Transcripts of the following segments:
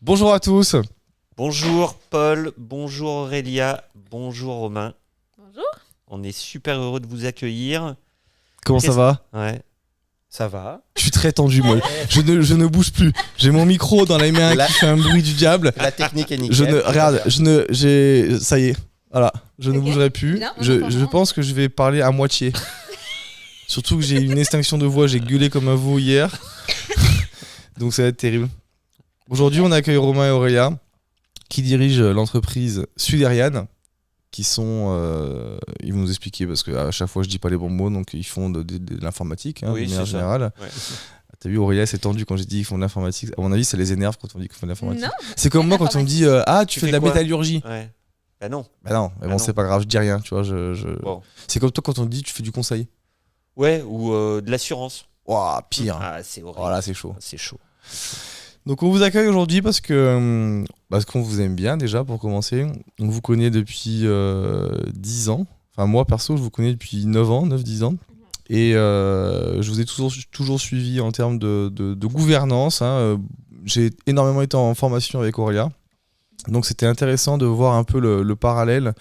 Bonjour à tous. Bonjour Paul, bonjour Aurélia, bonjour Romain. Bonjour. On est super heureux de vous accueillir. Comment ça va? Ouais. Ça va. Je suis très tendu, moi. Je ne bouge plus. J'ai mon micro dans les mains qui fait un bruit du diable. La technique est nickel. Ça y est. Voilà. Je ne Ok. bougerai plus. Bien, on Je entend. pense que je vais parler à moitié. Surtout que j'ai une extinction de voix. J'ai gueulé comme un veau hier. Donc ça va être terrible. Aujourd'hui, on accueille Romain et Aurélia qui dirigent l'entreprise Suderian. Qui sont, ils vont nous expliquer parce qu'à chaque fois je dis pas les bons mots, donc ils font de l'informatique, Oui, de c'est manière ça. générale. Ouais. T'as vu, Aurélia s'est tendue quand j'ai dit qu'ils font de l'informatique. À mon avis, ça les énerve quand on dit qu'ils font de l'informatique. Non. C'est comme moi quand on me dit tu fais de fais la quoi métallurgie. Ouais. Bah non. Bah non, mais bon, non. c'est pas grave, je dis rien, tu vois. Bon. C'est comme toi quand on te dit tu fais du conseil. Ouais, ou de l'assurance. Ouah, pire. Ah, c'est horrible. Voilà, c'est chaud. C'est chaud. Donc on vous accueille aujourd'hui parce qu'on vous aime bien déjà pour commencer. On vous connaît depuis 10 ans. Enfin moi perso je vous connais depuis 9-10 ans. Et je vous ai toujours suivi en termes de gouvernance. J'ai énormément été en formation avec Aurélia. Donc c'était intéressant de voir un peu le parallèle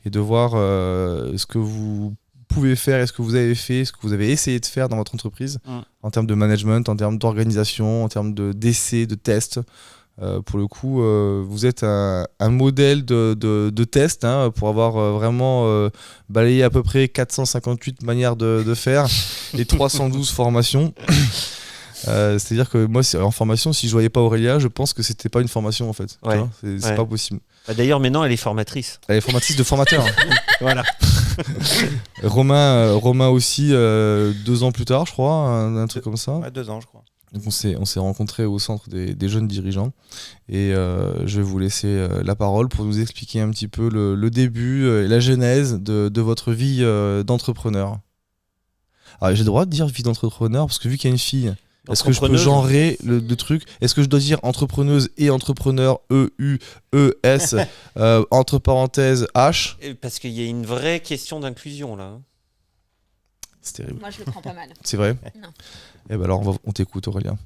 et de voir ce que vous pouvez faire et ce que vous avez fait, ce que vous avez essayé de faire dans votre entreprise en termes de management, en termes d'organisation, en termes d'essais, de tests. Pour le coup, vous êtes un modèle de test pour avoir vraiment balayé à peu près 458 manières de faire et 312 formations. C'est-à-dire que moi, en formation, si je voyais pas Aurélia, je pense que c'était pas une formation en fait. Tu Ouais. vois, c'est Ouais. pas possible. Bah, d'ailleurs, maintenant, elle est formatrice. Elle est formatrice de formateur. Voilà. Romain aussi, 2 ans plus tard, je crois, un truc comme ça. Ouais, 2 ans, je crois. Donc on s'est rencontrés au centre des jeunes dirigeants et je vais vous laisser la parole pour nous expliquer un petit peu le début et la genèse de votre vie d'entrepreneur. Alors j'ai le droit de dire vie d'entrepreneur parce que vu qu'il y a une fille, est-ce que je peux Entrepreneuse. genrer le truc? Est-ce que je dois dire entrepreneuse et entrepreneur E-U-E-S entre parenthèses H? Et parce qu'il y a une vraie question d'inclusion là. Hein. C'est terrible. Moi, je le prends pas mal. C'est vrai? Non. Eh ben alors on t'écoute Aurélien.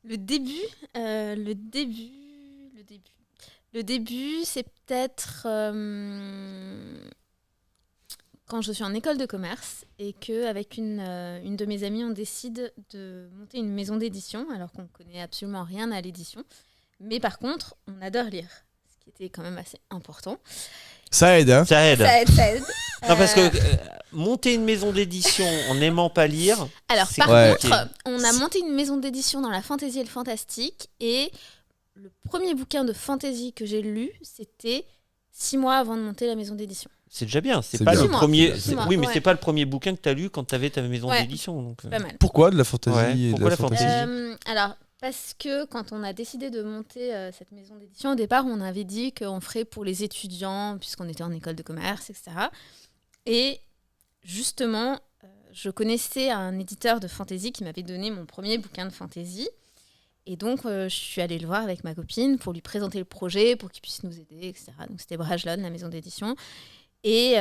Le début, c'est peut-être quand je suis en école de commerce et qu'avec une de mes amies, on décide de monter une maison d'édition, alors qu'on ne connaît absolument rien à l'édition. Mais par contre, on adore lire, ce qui était quand même assez important. Ça aide, hein? Ça aide. Ça aide. Non, parce que monter une maison d'édition en n'aimant pas lire. Alors, c'est par compliqué. contre, on a monté une maison d'édition dans la fantasy et le fantastique. Et le premier bouquin de fantasy que j'ai lu, c'était 6 mois avant de monter la maison d'édition. C'est déjà bien. C'est C'est pas bien. le 6 mois. premier. 6 mois, Oui, mais ouais. c'est pas le premier bouquin que tu as lu quand tu avais ta maison Ouais. d'édition. Donc, Pas mal. Pourquoi de la fantaisie Ouais, et de pourquoi la la fantaisie? Alors, parce que quand on a décidé de monter cette maison d'édition, au départ, on avait dit qu'on ferait pour les étudiants, puisqu'on était en école de commerce, etc. Et justement, je connaissais un éditeur de fantasy qui m'avait donné mon premier bouquin de fantasy. Et donc, je suis allée le voir avec ma copine pour lui présenter le projet, pour qu'il puisse nous aider, etc. Donc, c'était Brajlon, la maison d'édition. Et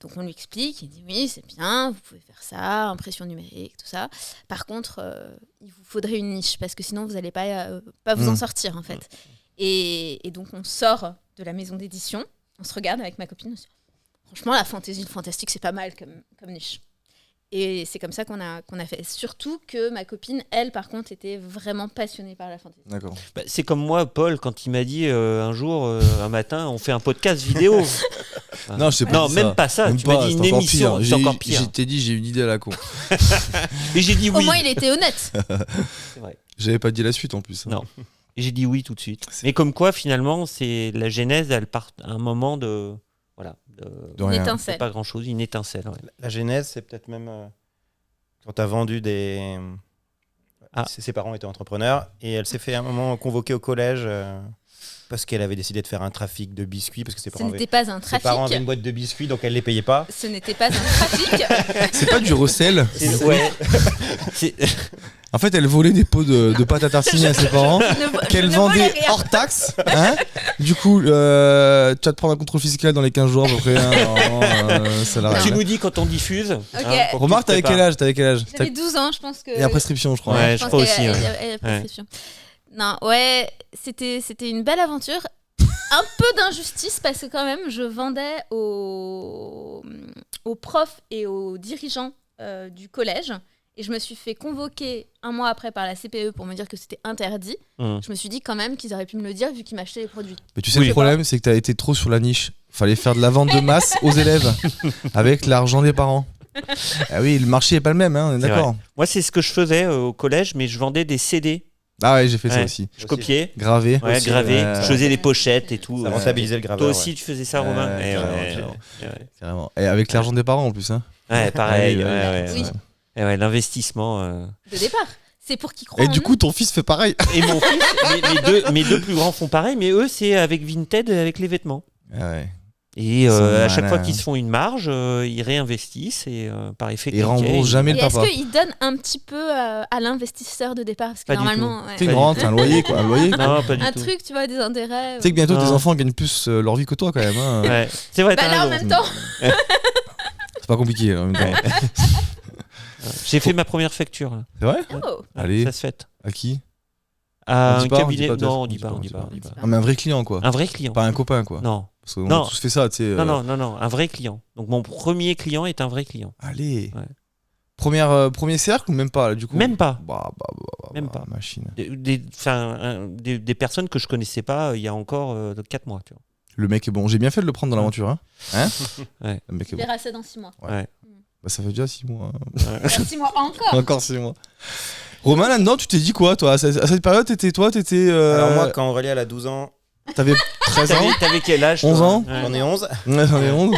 donc, on lui explique, il dit oui, c'est bien, vous pouvez faire ça, impression numérique, tout ça. Par contre, il vous faudrait une niche, parce que sinon, vous n'allez pas vous en sortir, en fait. Et donc, on sort de la maison d'édition, on se regarde avec ma copine, on se dit, franchement, la fantasy, le fantastique, c'est pas mal comme niche. Et c'est comme ça qu'on a fait. Surtout que ma copine, elle, par contre, était vraiment passionnée par la fantasy. D'accord. Bah, c'est comme moi, Paul, quand il m'a dit un jour, un matin, on fait un podcast vidéo. Non, je sais pas Non, dit même ça. pas ça. Même Tu pas, m'as dit c'est une encore émission. pire. C'est encore pire. Je t'ai dit, j'ai une idée à la con. Et j'ai dit Au oui. moins, il était honnête. C'est vrai. J'avais pas dit la suite en plus. Non. Et j'ai dit oui tout de suite. Mais comme quoi, finalement, c'est la genèse, elle part à un moment de. Voilà. De Une rien. C'est étincelle. pas grand chose, une étincelle. Ouais. La genèse, c'est peut-être même quand tu as vendu des. Ah. Ses parents étaient entrepreneurs et elle s'est fait à un moment convoquer au collège parce qu'elle avait décidé de faire un trafic de biscuits parce que Ce n'était pas un ses parents avaient trafic. une boîte de biscuits, donc elle les payait pas. Ce n'était pas un trafic. C'est pas du recel. Ouais. C'est- En fait, elle volait des pots de pâte à tartiner à ses parents qu'elle vendait hors taxe. Hein du coup, tu vas te prendre un contrôle fiscal dans les 15 jours à peu près. Hein, ça l'a Tu rien. nous dis quand on diffuse. Ok. pour que Remarque, tu te prépares. t'avais quel âge J'avais 12 ans, je pense que. Et la prescription, je crois. Ouais, Je je pense crois qu'il y a- aussi. il y Ouais. a- il y a prescription. Non, ouais, c'était une belle aventure. Un peu d'injustice parce que quand même, je vendais aux profs et aux dirigeants du collège. Et je me suis fait convoquer un mois après par la CPE pour me dire que c'était interdit. Hum. Je me suis dit quand même qu'ils auraient pu me le dire vu qu'ils m'achetaient les produits. Mais tu sais, Oui. le problème, c'est que t'as été trop sur la niche. Fallait faire de la vente de masse aux élèves avec l'argent des parents. Ah oui, le marché est pas le même, hein, on est C'est d'accord. Moi, c'est ce que je faisais au collège, mais je vendais des CD. Ah ouais, j'ai fait ça Ouais. aussi. Je copiais, Gravé. ouais, Aussi, gravé. ouais. Je faisais les pochettes et tout. Ça rentabilisait le Toi graveur. aussi, tu faisais ça, Romain. Ouais, Eh carrément, ouais, carrément. ouais, ouais. Carrément. Et avec l'argent des parents en plus. Hein. Ouais, pareil. Ouais, ouais, ouais, ouais, Oui. ouais. Eh ouais, l'investissement. De départ. C'est pour qu'ils croient Et en du nous. coup, ton fils fait pareil. Et mon fils, mes deux plus grands font pareil, mais eux, c'est avec Vinted, avec les vêtements. Ah ouais. Et Ils sont à chaque malins, fois hein. qu'ils se font une marge, ils réinvestissent et par effet Ils cliquet, remboursent jamais Et le est-ce papa. qu'ils donnent un petit peu à l'investisseur de départ parce que Pas du normalement, ouais. C'est une Pas du rente, un loyer quoi. Un loyer. Non, pas du un tout. truc, tu vois, des intérêts. Tu sais que bientôt tes Non. enfants gagnent plus leur vie que toi quand même. Hein. Ouais. C'est vrai, Bah t'as là, en raison. même temps, C'est pas compliqué en même temps. J'ai fait ma première facture. Là. C'est vrai oh, Allez, Ça se fait. à qui À On dit un pas, on dit cabinet. pas, peut-être. Non, on dit pas, on dit pas. Ah, mais un vrai client quoi. Un vrai client. Pas un copain quoi. Non. Parce qu'on Non. a tous fait ça, tu sais. Non, un vrai client. Donc mon premier client est un vrai client. Allez. Ouais. Premier cercle ou même pas là, du coup Même pas. Même Même pas. Machine. Des personnes que je connaissais pas il y a encore 4 mois. Tu vois. Le mec est bon. J'ai bien fait de le prendre dans l'aventure. Hein, Ouais. Le mec est tu bon. verras ça dans 6 mois. Ouais. Bah, ça fait déjà 6 mois. Hein. Dans 6 mois encore. Encore 6 mois. Romain, là-dedans, tu t'es dit quoi, toi à cette période, t'étais. Alors moi, quand Aurélie elle a 12 ans, T'avais 13 ans T'avais quel âge 11 toi ans Ouais. j'en ai 11. Ouais, j'en ai 11.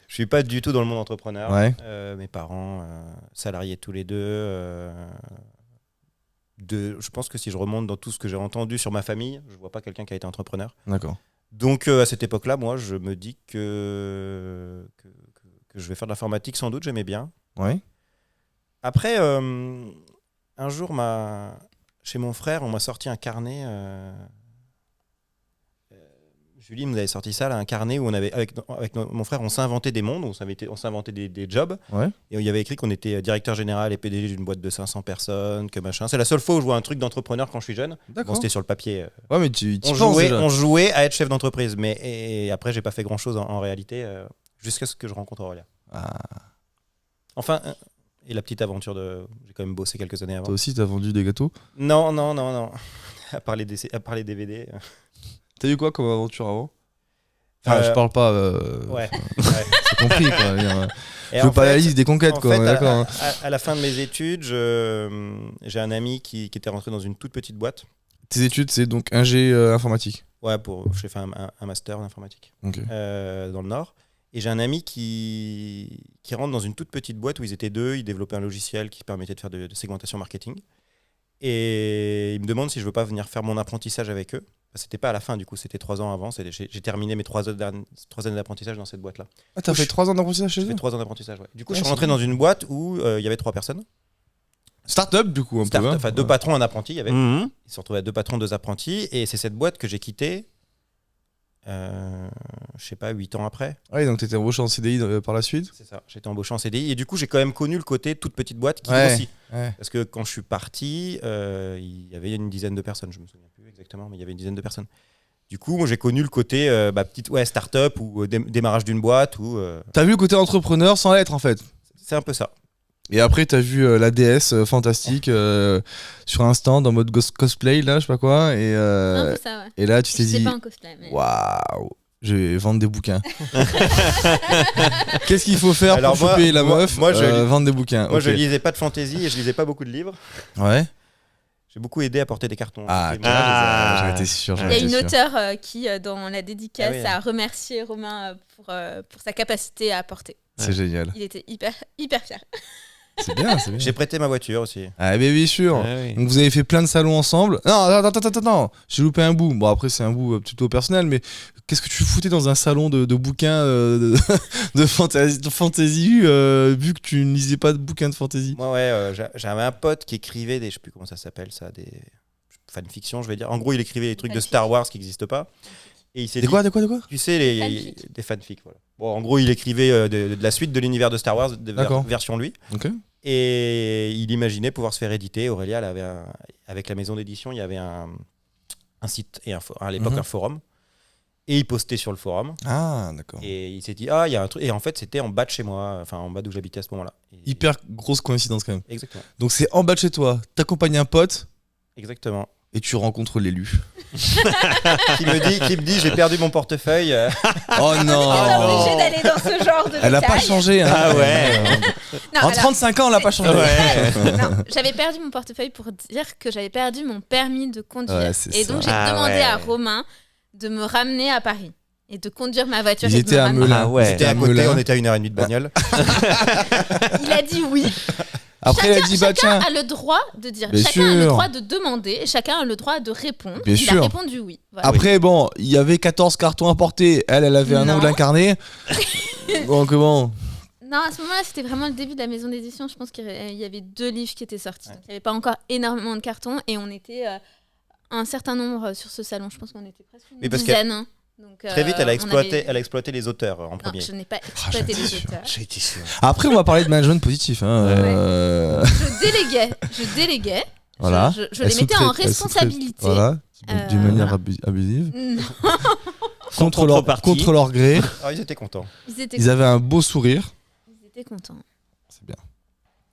Je suis pas du tout dans le monde entrepreneur. Ouais. Mes parents, salariés tous les deux. Je pense que si je remonte dans tout ce que j'ai entendu sur ma famille, je vois pas quelqu'un qui a été entrepreneur. D'accord. Donc à cette époque-là, moi, je me dis que je vais faire de l'informatique sans doute, j'aimais bien. Ouais. Après, un jour, chez mon frère, on m'a sorti un carnet. Julie nous avait sorti ça, là, un carnet où on avait, avec mon frère, on s'inventait des mondes, on s'inventait des jobs. Ouais. Et il y avait écrit qu'on était directeur général et PDG d'une boîte de 500 personnes, que machin. C'est la seule fois où je vois un truc d'entrepreneur quand je suis jeune. Bon, D'accord. c'était sur le papier. Ouais, mais tu On penses jouait, déjà. on jouait à être chef d'entreprise. Et après, j'ai pas fait grand-chose en réalité, jusqu'à ce que je rencontre Aurélia. Ah, Enfin, et la petite aventure j'ai quand même bossé quelques années avant. toi aussi, t'as vendu des gâteaux. Non. À part les DVD. T'as eu quoi comme aventure avant? Enfin, je parle pas. Ouais. C'est compris, quoi. Et Je veux en pas fait- la liste des conquêtes, En quoi. fait, D'accord. hein. à la fin de mes études, j'ai un ami qui était rentré dans une toute petite boîte. Tes études, c'est donc ingé informatique. Ouais, j'ai fait un master en informatique Ok. dans le Nord. Et j'ai un ami qui rentre dans une toute petite boîte où ils étaient deux. Ils développaient un logiciel qui permettait de faire de segmentation marketing. Et il me demande si je veux pas venir faire mon apprentissage avec eux. C'était pas à la fin, du coup, c'était 3 ans avant. J'ai terminé mes 3 années d'apprentissage dans cette boîte-là. Ah, t'as fait 3 ans d'apprentissage chez J'ai fait eux? 3 ans d'apprentissage, ouais. Du coup, Ah, je suis c'est rentré bien. dans une boîte où il y avait 3 personnes. Start-up, du coup, un peu. hein. Enfin, 2 patrons, un apprenti. Il y avait. Mhm. Ils se retrouvaient à 2 patrons, 2 apprentis. Et c'est cette boîte que j'ai quittée, je sais pas, 8 ans après. Ouais, donc t'étais embauché en CDI par la suite. C'est ça. J'étais embauché en CDI. Et du coup, j'ai quand même connu le côté toute petite boîte qui Ouais. grossit. Ouais. Parce que quand je suis parti, il y avait une dizaine de personnes. Je me souviens plus exactement, mais il y avait une dizaine de personnes. Du coup, moi, j'ai connu le côté petite start-up ou démarrage d'une boîte. T'as vu le côté entrepreneur sans l'être, en fait. C'est un peu ça. Et après, t'as vu la DS fantastique sur un stand en mode cosplay, là, je sais pas quoi. Un peu ça, ouais. Et là, tu t'es Je sais dit, pas en cosplay, mais. waouh, je vais vendre des bouquins. Qu'est-ce qu'il faut faire Alors pour moi- choper la moi- meuf moi, vendre des bouquins. Moi, Ok. je lisais pas de fantaisie et je lisais pas beaucoup de livres. Ouais. J'ai beaucoup aidé à porter des cartons. Ah, C'était- Ah. j'en étais sûr. Il j'en y a étais une sûr. auteure qui, dans la dédicace, Ah oui. a remercié Romain pour sa capacité à apporter. C'est génial. Il était hyper fier. C'est bien, c'est bien. J'ai prêté ma voiture aussi. Ah, mais bien sûr. Ah oui. Donc vous avez fait plein de salons ensemble. Non, attends, j'ai loupé un bout. Bon, après, c'est un bout plutôt personnel, mais qu'est-ce que tu foutais dans un salon de bouquins de fantasy vu que tu ne lisais pas de bouquins de fantasy? Moi, ouais, j'avais un pote qui écrivait des. Je sais plus comment ça s'appelle, ça, des fanfictions, je vais dire. En gros, il écrivait des trucs de Star Wars qui n'existent pas. Et il s'est De dit, quoi? tu sais, des fanfics, voilà. Bon, en gros, il écrivait de la suite de l'univers de Star Wars, version lui. Ok. Et il imaginait pouvoir se faire éditer. Aurélia, elle avait avec la maison d'édition, il y avait un site et à l'époque un forum. Et il postait sur le forum. Ah, d'accord. Et il s'est dit, il y a un truc. Et en fait, c'était en bas de chez moi, enfin en bas d'où j'habitais à ce moment-là. Et- Hyper grosse coïncidence quand même. Exactement. Donc c'est en bas de chez toi, t'accompagnes un pote Exactement. et tu rencontres l'élu. Qui me dit, j'ai perdu mon portefeuille. Oh non. Pas obligé d'aller dans ce genre de Elle a pas détails. changé. Hein. Ah ouais. Non, En alors, 35 ans, elle a pas changé. non, j'avais perdu mon portefeuille pour dire que j'avais perdu mon permis de conduire. Ouais, c'est et ça. donc j'ai Ah demandé ouais. à Romain de me ramener à Paris et de conduire ma voiture. Ils et de étaient me à ramener. Melun. Ah ouais. C'était à à côté, Melun. on était à 1h30 de bagnole. Il a dit oui. Après, elle a dit bah chacun tiens. a le droit de dire. Bien Chacun a le sûr. droit de demander. Et chacun a le droit de répondre. Bien Il sûr. a répondu oui. Voilà. Après, bon, il y avait 14 cartons à porter. Elle avait un Non. ongle incarné. Bon, comment? Non, à ce moment-là, c'était vraiment le début de la maison d'édition. Je pense qu'il y avait 2 livres qui étaient sortis. Donc, il n'y avait pas encore énormément de cartons. Et on était un certain nombre sur ce salon. Je pense qu'on était presque une Oui, parce dizaine. Hein. Donc, Très vite, elle a on avait- exploité les auteurs en Non, premier. je n'ai pas exploité j'étais les sûr. auteurs. J'ai été sûr. Après, on va parler de management positif. Hein. Ouais. Je déléguais. Voilà. Je Elle les mettais en sous-traite- elle responsabilité. Voilà. D'une manière voilà. abusive. Non, Contre contrepartie. leur gré. Ah, ils étaient contents. ils étaient, Ils avaient un beau sourire. ils étaient contents. C'est bien.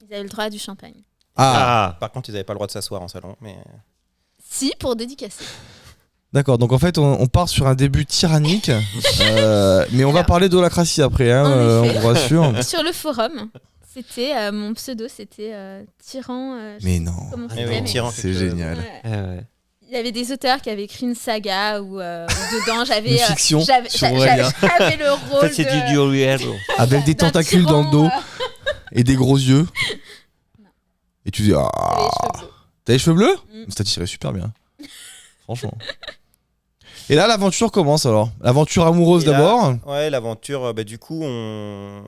Ils avaient le droit à du champagne. Ah, Par contre, ils n'avaient pas le droit de s'asseoir en salon. Mais Si, pour dédicacer. d'accord. Donc en fait, on part sur un début tyrannique. Mais on va Alors, parler d'holacratie après, hein, en on effet. vous rassure. Sur le forum, c'était mon pseudo, c'était Tyran. je Mais sais non. plus comment Ah c'était, oui, mais- Tyran. C'est génial. Ouais. Ah ouais. Il y avait des auteurs qui avaient écrit une saga où dedans j'avais Une fiction j'avais sur Aurélia. j'avais le En rôle fait, c'est de- du Uriel. Avec des d'un tentacules dans le tyran, dos et des gros yeux. Et tu dis, j'avais ah, les cheveux bleus. t'as les cheveux bleus? Mm. Ça tirait super bien. Franchement. Et là, l'aventure commence alors. L'aventure amoureuse Et là- d'abord. Ouais, l'aventure, du coup, en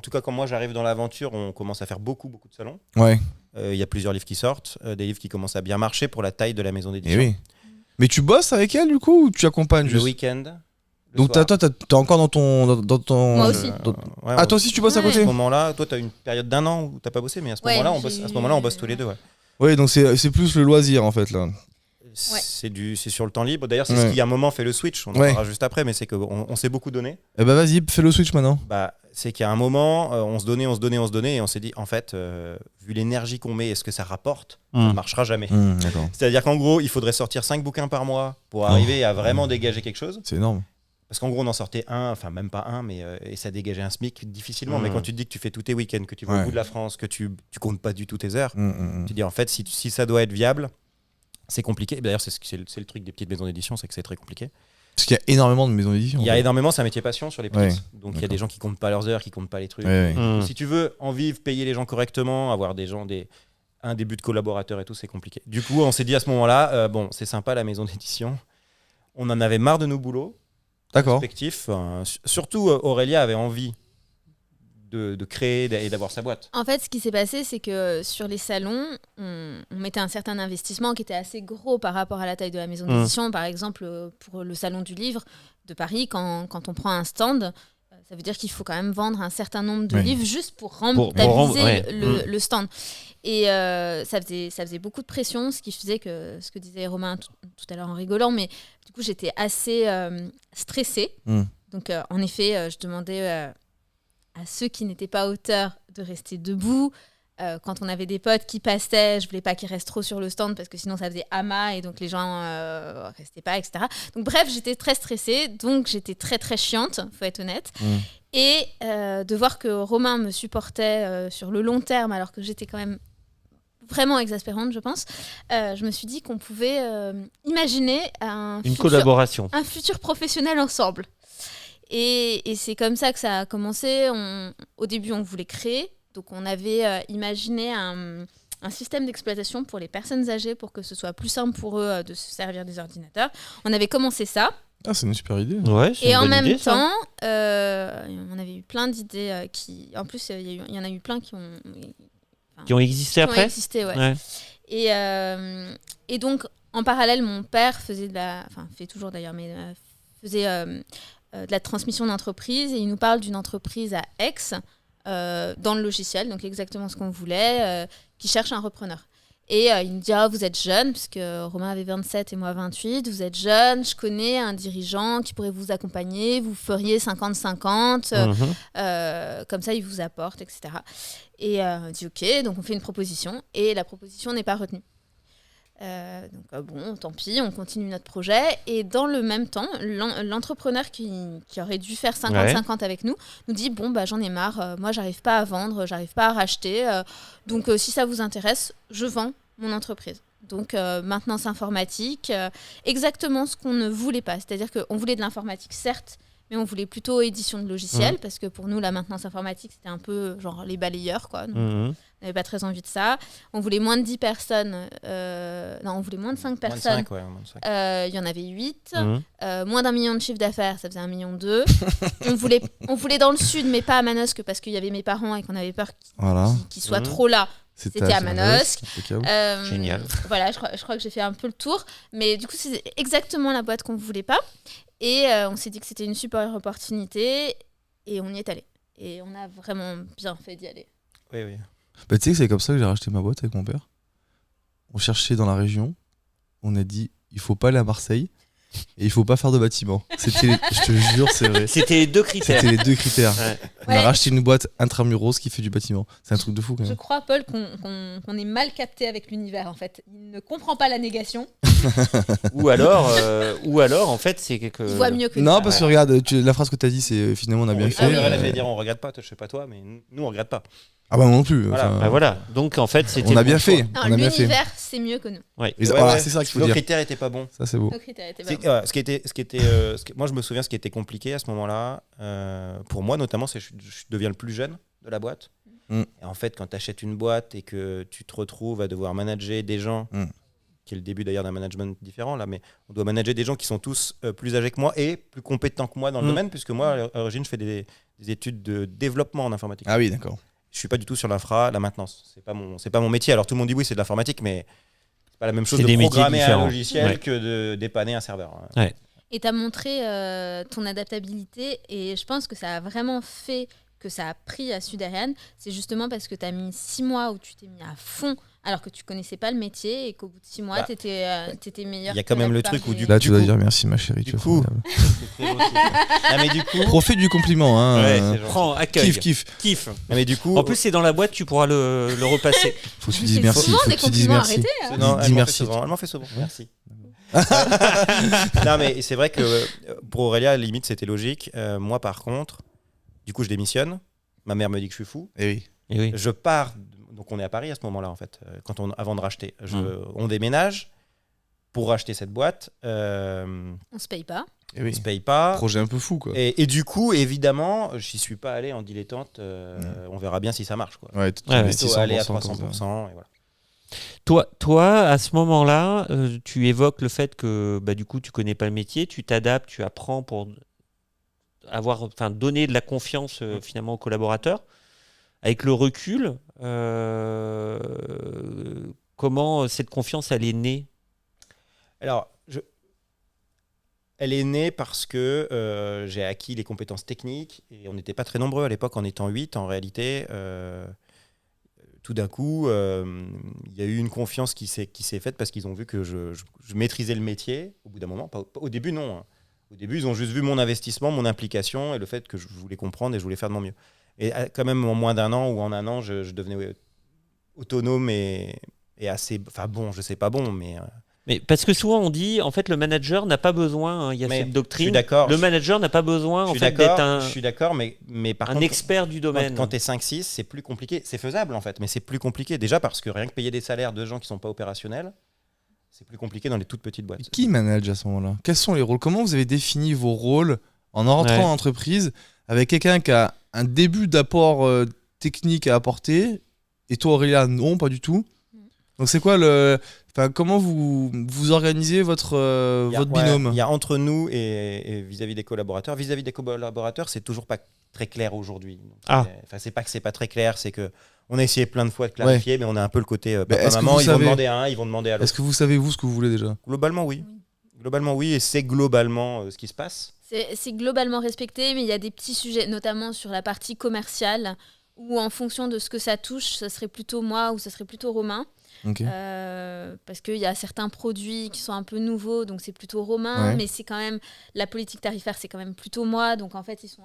tout cas, quand moi j'arrive dans l'aventure, on commence à faire beaucoup de salons. Ouais. Il y a plusieurs livres qui sortent, des livres qui commencent à bien marcher pour la taille de la maison Et d'édition. oui. Mais tu bosses avec elle du coup ou tu accompagnes Le juste week-end. le Donc soir. toi, t'es encore dans ton. Moi aussi. dans- Ouais, Ah, toi aussi tu bosses à Ouais. À côté? ce moment-là, toi, tu as une période d'1 an où tu pas bossé, mais à ce Ouais, moment-là, j'ai on bosse tous les deux. Ouais. Oui, donc c'est plus le loisir en fait là. C'est sur le temps libre. D'ailleurs, c'est Ouais. ce qui, à un moment, fait le switch. On en Ouais. parlera juste après, mais c'est qu'on s'est beaucoup donné. Eh bah vas-y, fais le switch maintenant. C'est qu'à un moment, on se donnait, et on s'est dit, en fait, vu l'énergie qu'on met et ce que ça rapporte, ça ne marchera jamais. D'accord. C'est-à-dire qu'en gros, il faudrait sortir 5 bouquins par mois pour arriver à vraiment dégager quelque chose. C'est énorme. Parce qu'en gros, on en sortait un, enfin même pas un, mais et ça dégageait un SMIC difficilement. Mais quand tu te dis que tu fais tous tes week-ends, que tu vas Ouais. au bout de la France, que tu comptes pas du tout tes heures, Mm. tu te dis en fait, si ça doit être viable, c'est compliqué. D'ailleurs, c'est le truc des petites maisons d'édition, c'est que c'est très compliqué. Parce qu'il y a énormément de maisons d'édition. Il y a énormément, c'est un métier passion sur les petites. Ouais, Donc il y a d'accord. des gens qui comptent pas leurs heures, qui comptent pas les trucs. Ouais, ouais. Mm. Si tu veux en vivre, payer les gens correctement, avoir un début de collaborateurs et tout, c'est compliqué. Du coup, on s'est dit à ce moment-là, bon, c'est sympa la maison d'édition. On en avait marre de nos boulots D'accord. respectifs. Surtout, Aurélia avait envie de créer et d'avoir sa boîte. En fait, ce qui s'est passé, c'est que sur les salons, on mettait un certain investissement qui était assez gros par rapport à la taille de la maison d'édition. Par exemple, pour le salon du livre de Paris, quand on prend un stand, ça veut dire qu'il faut quand même vendre un certain nombre de Oui. livres juste pour Pour rentabiliser ouais. le stand. Et ça faisait beaucoup de pression, ce qui faisait que, ce que disait Romain tout à l'heure en rigolant, mais du coup, j'étais assez stressée. Mm. Donc, en effet, je demandais à ceux qui n'étaient pas auteurs de rester debout. Quand on avait des potes qui passaient, je voulais pas qu'ils restent trop sur le stand parce que sinon ça faisait amas et donc les gens restaient pas, etc. Donc bref, j'étais très stressée, donc j'étais très très chiante, faut être honnête. Mm. Et de voir que Romain me supportait sur le long terme alors que j'étais quand même vraiment exaspérante, je pense, je me suis dit qu'on pouvait imaginer Une collaboration. un futur professionnel ensemble. Et c'est comme ça que ça a commencé. Au début, on voulait créer Donc on avait imaginé un système d'exploitation pour les personnes âgées pour que ce soit plus simple pour eux de se servir des ordinateurs. On avait commencé ça. Ah, c'est une super idée. Ouais, c'est Et une en bonne même idée, ça. temps, on avait eu plein d'idées qui... En plus, il y en a eu plein qui ont Qui ont après existé, ouais. Ouais. Et donc, en parallèle, mon père faisait fait toujours d'ailleurs, mais faisait de la transmission d'entreprise. Et il nous parle d'une entreprise à Aix, dans le logiciel, donc exactement ce qu'on voulait, qui cherche un repreneur. Et il nous dit, vous êtes jeune, puisque Romain avait 27 et moi 28, vous êtes jeune, je connais un dirigeant qui pourrait vous accompagner, vous feriez 50-50, comme ça il vous apporte, etc. Et on dit ok, donc on fait une proposition, et la proposition n'est pas retenue. Donc bon, tant pis, on continue notre projet. Et dans le même temps, l'entrepreneur qui aurait dû faire 50-50 avec nous dit, j'en ai marre, moi j'arrive pas à vendre, j'arrive pas à racheter, donc si ça vous intéresse, je vends mon entreprise. Donc maintenance informatique, exactement ce qu'on ne voulait pas. C'est-à-dire qu'on voulait de l'informatique, certes, mais on voulait plutôt édition de logiciels, parce que pour nous, la maintenance informatique, c'était un peu genre les balayeurs, quoi. Donc, on n'avait pas très envie de ça. On voulait moins de 10 personnes. Non, on voulait moins de 5 personnes. Il y en avait 8. Moins d'1 million de chiffre d'affaires, ça faisait 1,2 million. on voulait dans le sud, mais pas à Manosque, parce qu'il y avait mes parents et qu'on avait peur qu'ils soient trop là. C'était à Manosque. Génial. Voilà, je crois que j'ai fait un peu le tour. Mais du coup, c'est exactement la boîte qu'on ne voulait pas. Et on s'est dit que c'était une super opportunité. Et on y est allé. Et on a vraiment bien fait d'y aller. Oui. Tu sais que c'est comme ça que j'ai racheté ma boîte avec mon père. On cherchait dans la région. On a dit, il faut pas aller à Marseille. Et il faut pas faire de bâtiment. Je te jure, c'est vrai. C'était les 2 critères. C'était les 2 critères. Ouais. On a racheté une boîte intramuros qui fait du bâtiment. C'est un truc de fou quand même. Je crois, Paul, qu'on est mal capté avec l'univers, en fait. Il ne comprend pas la négation. ou alors, en fait, c'est que... Il voit mieux que non, parce que regarde, la phrase que tu as dit, c'est finalement on a bien fait. J'allais dire on regrette pas, je sais pas toi, mais nous on regrette pas. Ah bah non plus. Voilà. Voilà. Donc en fait, c'était on a bien fait. Non, on a bien fait. l'univers, c'est mieux que nous. Ouais. Voilà, c'est ça qu'il faut Nos dire. critères étaient pas bons. Ça c'est beau. Nos critères étaient pas bons. Moi je me souviens ce qui était compliqué à ce moment-là, pour moi notamment, c'est que je deviens le plus jeune de la boîte. Et en fait, quand tu achètes une boîte et que tu te retrouves à devoir manager des gens, qui est le début d'ailleurs d'un management différent là, mais on doit manager des gens qui sont tous plus âgés que moi et plus compétents que moi dans le domaine, puisque moi à l'origine je fais des études de développement en informatique. Ah oui, d'accord. Je suis pas du tout sur l'infra, la maintenance. C'est pas mon métier. Alors tout le monde dit oui, c'est de l'informatique, mais c'est pas la même chose C'est de des métiers programmer un différents. logiciel que de dépanner un serveur. Ouais. Et tu as montré ton adaptabilité, et je pense que ça a vraiment fait que ça a pris à Suderian. C'est justement parce que tu as mis 6 mois où tu t'es mis à fond alors que tu connaissais pas le métier, et qu'au bout de 6 mois, tu étais meilleur. Il y a quand même le truc où Là, tu dois dire merci ma chérie. Du coup, mais du coup, profite du compliment. Hein. Ouais, c'est gentil. Prends, accueil. Kiff. Mais du coup, En plus, c'est dans la boîte, tu pourras le repasser. Faut que tu dises merci. Souvent Faut des que tu dises compliments merci. arrêtés. Hein. non, Dis elle m'en merci. fait souvent. Elle m'en fait souvent. Merci. Non, mais c'est vrai que pour Aurélia, à la limite, c'était logique. Moi, par contre, du coup, je démissionne. Ma mère me dit que je suis fou. Eh oui. Et oui. Je pars. Donc, on est à Paris à ce moment-là, en fait, avant de racheter. On déménage pour racheter cette boîte. On se paye pas. Eh On oui. se paye pas. Projet un peu fou quoi. Et du coup, évidemment, j'y suis pas allé en dilettante. On verra bien si ça marche. Quoi. Ouais, tu Ouais, investis Plutôt aller à 100%. 300%. Et voilà. Toi, à ce moment-là, tu évoques le fait que du coup, tu connais pas le métier, tu t'adaptes, tu apprends pour donner de la confiance finalement aux collaborateurs. Avec le recul, comment cette confiance elle est née? Alors, elle est née parce que j'ai acquis les compétences techniques et on n'était pas très nombreux à l'époque en étant 8 en réalité. Tout d'un coup, il y a eu une confiance qui s'est faite parce qu'ils ont vu que je maîtrisais le métier au bout d'un moment. Pas au début, non. Hein. Au début, ils ont juste vu mon investissement, mon implication et le fait que je voulais comprendre et je voulais faire de mon mieux. Et quand même, en moins d'1 an ou en 1 an, je devenais autonome et assez... Enfin bon, je sais pas bon, mais... Mais parce que souvent on dit, en fait, le manager n'a pas besoin, il y a cette doctrine, je suis d'accord, le manager n'a pas besoin en fait, d'être Je suis d'accord, mais par un contre, expert du domaine. Quand tu es 5-6, c'est plus compliqué. C'est faisable en fait, mais c'est plus compliqué. Déjà parce que rien que payer des salaires de gens qui sont pas opérationnels, c'est plus compliqué dans les toutes petites boîtes. Qui manage à ce moment-là? Quels sont les rôles? Comment vous avez défini vos rôles en rentrant en entreprise avec quelqu'un qui a un début d'apport technique à apporter, et toi Aurélia, non, pas du tout. Donc c'est quoi comment vous organisez votre binôme? Il y a entre nous et vis-à-vis des collaborateurs. Vis-à-vis des collaborateurs, c'est toujours pas très clair aujourd'hui. Donc, c'est pas que c'est pas très clair, c'est que on a essayé plein de fois de clarifier, mais on a un peu le côté papa-maman, ils vont demander à un, ils vont demander à l'autre. Est-ce que vous savez, vous, ce que vous voulez déjà? Globalement, oui. Globalement, oui, et c'est globalement ce qui se passe. C'est globalement respecté, mais il y a des petits sujets, notamment sur la partie commerciale, où en fonction de ce que ça touche, ça serait plutôt moi ou ça serait plutôt Romain. Okay. Parce qu'il y a certains produits qui sont un peu nouveaux, donc c'est plutôt Romain, mais c'est quand même la politique tarifaire, c'est quand même plutôt moi, donc en fait ils sont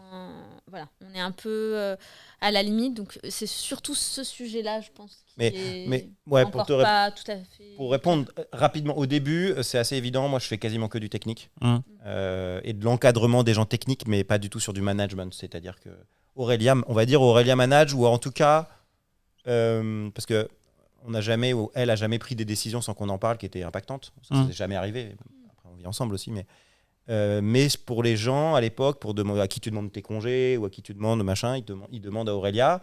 voilà, on est un peu à la limite, donc c'est surtout ce sujet-là, je pense, mais pour pas tout à fait. Pour répondre rapidement, au début c'est assez évident, moi je fais quasiment que du technique et de l'encadrement des gens techniques, mais pas du tout sur du management, c'est-à-dire que Aurélia, on va dire Aurélia manage, ou en tout cas parce que elle a jamais pris des décisions sans qu'on en parle qui étaient impactantes. Ça n'est jamais arrivé. Après, on vit ensemble aussi, mais pour les gens à l'époque, à qui tu demandes tes congés ou à qui tu demandes machin, ils demandent à Aurélia.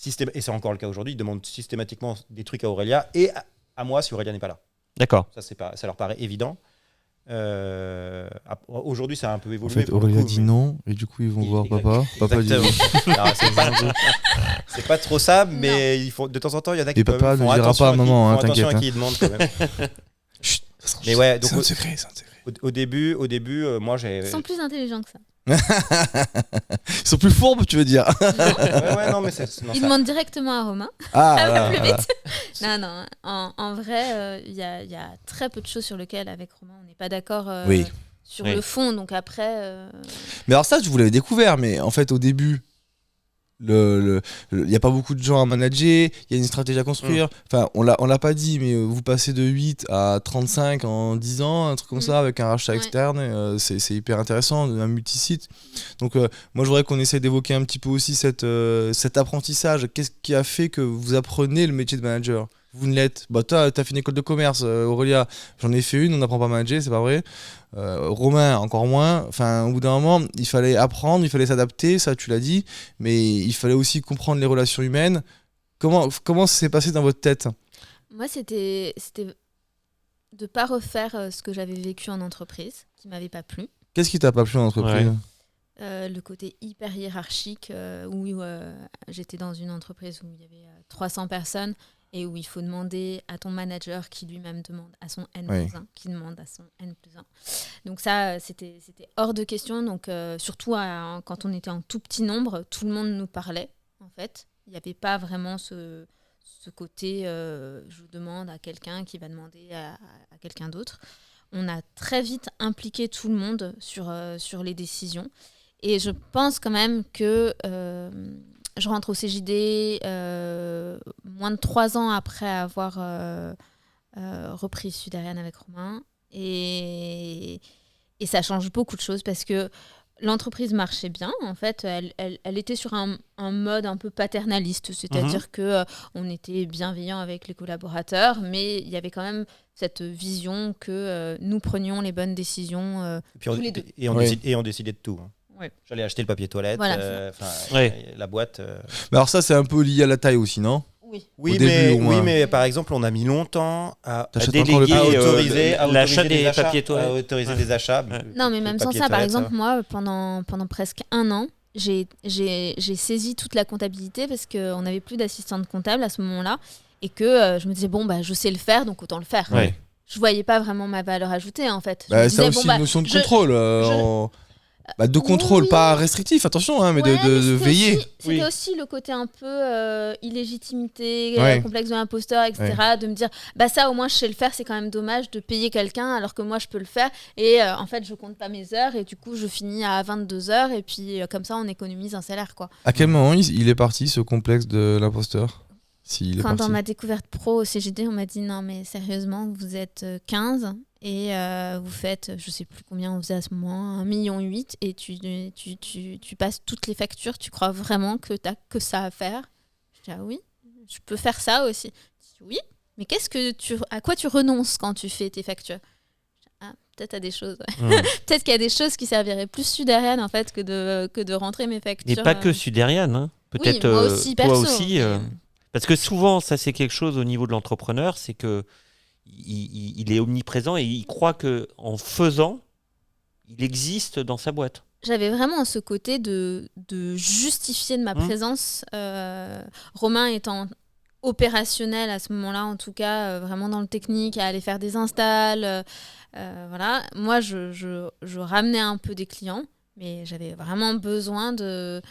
Et c'est encore le cas aujourd'hui. Ils demandent systématiquement des trucs à Aurélia et à moi si Aurélia n'est pas là. D'accord. Ça leur paraît évident. Aujourd'hui, ça a un peu évolué. En fait, Aurélia dit non, et du coup, ils vont voir papa. Papa dit oui. C'est pas trop ça, mais il faut, de temps en temps, il y en a qui font attention à maman, attention à qui ils demandent quand même. Chut, mais ouais, donc c'est un secret. Au début, moi j'ai. Ils sont plus intelligents que ça. Ils sont plus fourbes, tu veux dire? Non, mais ils demandent directement à Romain. Plus vite. Non. En vrai, il y a très peu de choses sur lesquelles, avec Romain, on n'est pas d'accord sur le fond. Donc après. Mais alors ça, vous l'avez découvert, mais en fait, au début. Il n'y a pas beaucoup de gens à manager, il y a une stratégie à construire. Enfin, on l'a pas dit, mais vous passez de 8 à 35 en 10 ans, un truc comme ça, avec un rachat externe. C'est hyper intéressant, un multisite. Donc, moi, je voudrais qu'on essaie d'évoquer un petit peu aussi cet apprentissage. Qu'est-ce qui a fait que vous apprenez le métier de manager? Vous ne l'êtes. T'as fait une école de commerce, Aurélia. J'en ai fait une, on n'apprend pas à manager, c'est pas vrai. Romain, encore moins. Enfin, au bout d'un moment, il fallait apprendre, il fallait s'adapter, ça tu l'as dit, mais il fallait aussi comprendre les relations humaines. Comment ça s'est passé dans votre tête? Moi, c'était de pas refaire ce que j'avais vécu en entreprise, qui m'avait pas plu. Qu'est-ce qui t'a pas plu en entreprise? Le côté hyper hiérarchique, où j'étais dans une entreprise où il y avait 300 personnes, et où il faut demander à ton manager qui lui-même demande à son N+1, qui demande à son N+1. Donc ça, c'était hors de question. Donc, surtout quand on était en tout petit nombre, tout le monde nous parlait, en fait. Il n'y avait pas vraiment ce côté je demande à quelqu'un qui va demander à quelqu'un d'autre. On a très vite impliqué tout le monde sur les décisions. Et je pense quand même que... je rentre au CJD moins de 3 ans après avoir repris Sudariane avec Romain. Et ça change beaucoup de choses parce que l'entreprise marchait bien. En fait, elle était sur un mode un peu paternaliste. C'est-à-dire qu'on était bienveillant avec les collaborateurs, mais il y avait quand même cette vision que nous prenions les bonnes décisions tous les deux. Et on décidait de tout. J'allais acheter le papier toilette, la boîte. Mais alors ça, c'est un peu lié à la taille aussi, non? Oui, mais par exemple, on a mis longtemps à autoriser l'achat des papiers toilettes. À autoriser des achats. Non, mais même sans ça, par exemple, moi, pendant presque 1 an, j'ai saisi toute la comptabilité parce qu'on n'avait plus d'assistante comptable à ce moment-là et que je me disais, je sais le faire, donc autant le faire. Ouais. Je voyais pas vraiment ma valeur ajoutée, en fait. Ça aussi une notion de contrôle. De contrôle, pas restrictif, attention, mais de veiller. C'était aussi le côté un peu illégitimité, complexe de l'imposteur, etc. De me dire, ça au moins je sais le faire, c'est quand même dommage de payer quelqu'un alors que moi je peux le faire. Et en fait, je compte pas mes heures et du coup, je finis à 22 heures et puis comme ça, on économise un salaire, quoi. À quel moment il est parti, ce complexe de l'imposteur? Quand dans ma découverte pro au CGD, on m'a dit, non mais sérieusement, vous êtes 15 et vous faites, je sais plus combien on faisait à ce moment, 1,8 million et tu passes toutes les factures, tu crois vraiment que tu n'as que ça à faire? Je dis, oui, je peux faire ça aussi. Je dis, oui, mais à quoi tu renonces quand tu fais tes factures? Peut-être à des choses. Peut-être qu'il y a des choses qui serviraient plus Sudariane en fait que de rentrer mes factures. Et pas que Sudariane, hein. Peut-être moi aussi, toi perso, aussi. mais- Parce que souvent, ça c'est quelque chose au niveau de l'entrepreneur, c'est que il est omniprésent et il croit que en faisant, il existe dans sa boîte. J'avais vraiment ce côté de justifier de ma présence. Romain étant opérationnel à ce moment-là, en tout cas, vraiment dans le technique, à aller faire des installs. Voilà. Moi, je ramenais un peu des clients, mais j'avais vraiment besoin de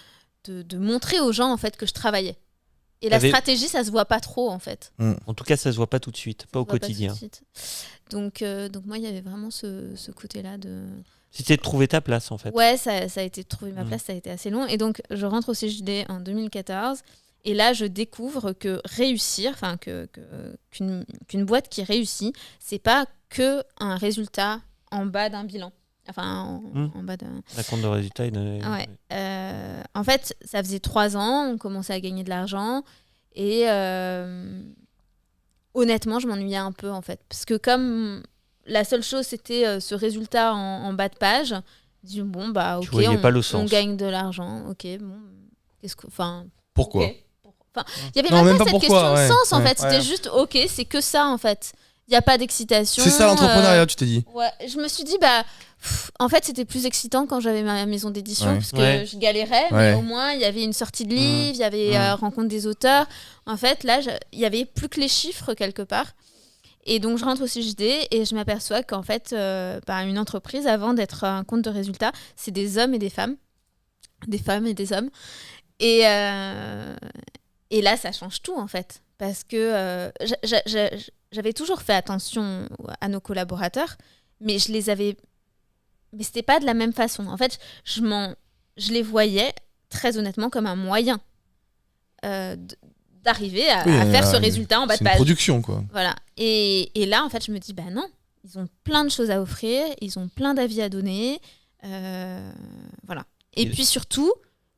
montrer aux gens en fait, que je travaillais. Et la stratégie, ça se voit pas trop, en fait. En tout cas, ça se voit pas tout de suite, pas au Ça se voit quotidien. tout de suite. Donc moi, il y avait vraiment ce côté-là de... C'était de trouver ta place, en fait. Ouais, ça a été de trouver ma place, ça a été assez long. Et donc, je rentre au CJD en 2014. Et là, je découvre que réussir, enfin, qu'une boîte qui réussit, c'est pas que un résultat en bas d'un bilan. Enfin, en bas d'un... La compte de résultat. Ouais. En fait, ça faisait 3 ans, on commençait à gagner de l'argent. Et honnêtement, je m'ennuyais un peu, en fait. Parce que comme la seule chose, c'était ce résultat en bas de page, je dis, bon, bah, ok, voyais pas le sens. on gagne de l'argent. Ok, bon, qu'est-ce que... Enfin, Pourquoi okay. Enfin, il n'y avait Non, même même pas pas cette pourquoi, question de sens, en ouais. fait. C'était juste, ok, c'est que ça, en fait. Il n'y a pas d'excitation. C'est ça l'entrepreneuriat, tu t'es dit. Ouais, je me suis dit, bah, en fait, c'était plus excitant quand j'avais ma maison d'édition, Ouais. parce que Ouais. je galérais, mais au moins, il y avait une sortie de livre, il y avait rencontre des auteurs. En fait, là, il n'y avait plus que les chiffres quelque part. Et donc, je rentre au CJD et je m'aperçois qu'en fait, une entreprise, avant d'être un compte de résultats, c'est des hommes et des femmes et des hommes. Et là, ça change tout, en fait. Parce que j'avais toujours fait attention à nos collaborateurs, mais je les avais... Mais c'était pas de la même façon. En fait, je les voyais, très honnêtement, comme un moyen d'arriver à faire ce résultat en bas de C'est page. une production, quoi. Voilà. Et là, en fait, je me dis, bah non, ils ont plein de choses à offrir, ils ont plein d'avis à donner. Voilà. Et puis surtout,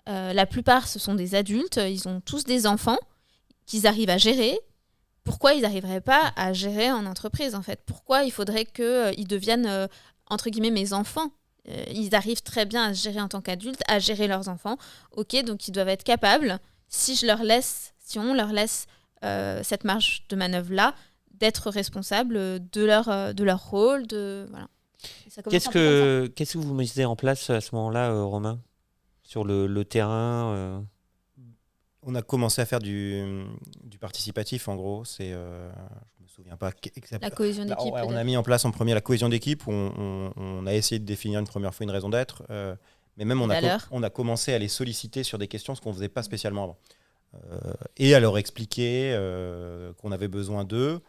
la plupart, ce sont des adultes, ils ont tous des enfants qu'ils arrivent à gérer. Pourquoi ils n'arriveraient pas à gérer en entreprise, en fait? Pourquoi il faudrait qu'ils deviennent, entre guillemets, mes enfants? Ils arrivent très bien à se gérer en tant qu'adultes, à gérer leurs enfants. Ok, donc ils doivent être capables, si on leur laisse cette marge de manœuvre-là, d'être responsables de leur rôle. Voilà. Qu'est-ce que vous mettez en place à ce moment-là, Romain, sur le terrain On a commencé à faire du participatif, en gros. Je me souviens pas. La cohésion d'équipe. On a mis en place en premier la cohésion d'équipe. On a essayé de définir une première fois une raison d'être. Mais même, on a commencé à les solliciter sur des questions, ce qu'on ne faisait pas spécialement avant. Et à leur expliquer qu'on avait besoin d'eux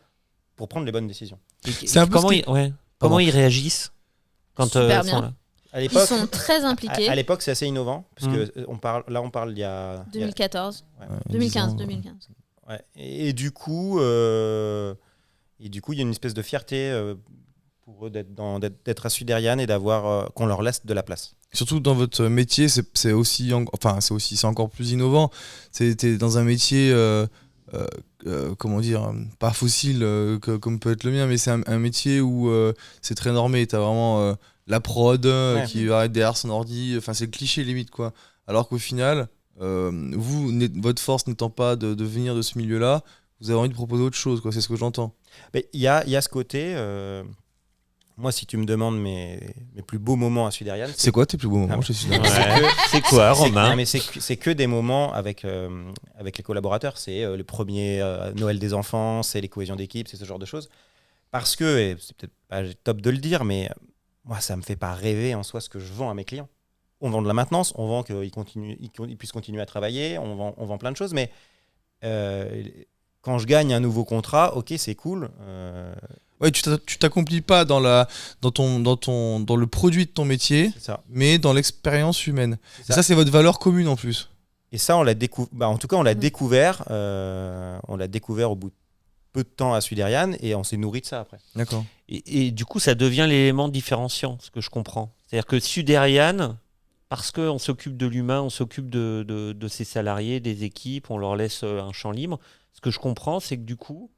pour prendre les bonnes décisions. C'est un peu comment ils réagissent quand Super ils bien. sont là? Ils sont très impliqués. À l'époque, c'est assez innovant, parce que on parle il y a... 2014. Ouais. 2015. Ouais. Et du coup, il y a une espèce de fierté pour eux d'être à Suderian et d'avoir qu'on leur laisse de la place. Surtout dans votre métier, c'est encore plus innovant. T'es dans un métier, comment dire, pas fossile comme peut être le mien, mais c'est un métier où c'est très normé. T'as vraiment la prod qui va être derrière son ordi. Enfin, c'est le cliché limite, quoi. Alors qu'au final, votre force n'étant pas de venir de ce milieu-là, vous avez envie de proposer autre chose, quoi. C'est ce que j'entends. Il y a ce côté. Moi, si tu me demandes mes plus beaux moments à Suderian... C'est quoi tes plus beaux moments chez Suderian? C'est quoi, Romain? C'est que des moments avec les collaborateurs. C'est le premier Noël des enfants, c'est les cohésions d'équipe, c'est ce genre de choses. Parce que, et c'est peut-être pas top de le dire, mais moi, ça me fait pas rêver en soi ce que je vends à mes clients. On vend de la maintenance, on vend qu'ils puissent continuer à travailler, on vend plein de choses, mais quand je gagne un nouveau contrat, ok, c'est cool. Ouais, tu t'accomplis pas dans le produit de ton métier, mais dans l'expérience humaine. Ça, c'est votre valeur commune en plus. Et ça, on l'a découvert. En tout cas, on l'a découvert. On l'a découvert au bout de peu de temps à Suderian et on s'est nourri de ça après. D'accord. Et du coup, ça devient l'élément différenciant, ce que je comprends. C'est-à-dire que Suderian, parce qu'on s'occupe de l'humain, on s'occupe de ses salariés, des équipes, on leur laisse un champ libre. Ce que je comprends, c'est que du coup,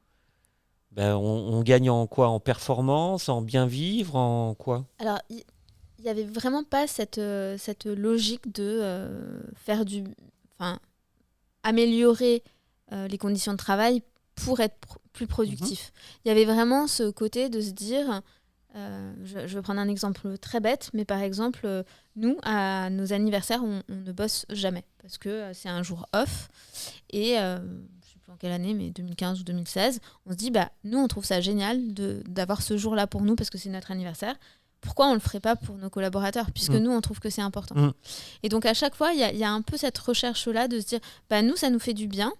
on gagne en quoi? En performance, en bien vivre, en quoi? Alors, il n'y avait vraiment pas cette logique de faire améliorer les conditions de travail pour être plus productif. Il y avait vraiment ce côté de se dire, je vais prendre un exemple très bête, mais par exemple, nous, à nos anniversaires, on ne bosse jamais parce que c'est un jour off. Et je ne sais plus en quelle année, mais 2015 ou 2016, on se dit, nous, on trouve ça génial d'avoir ce jour-là pour nous parce que c'est notre anniversaire. Pourquoi on ne le ferait pas pour nos collaborateurs, puisque nous, on trouve que c'est important. Et donc, à chaque fois, il y a un peu cette recherche-là de se dire, nous, ça nous fait du bien.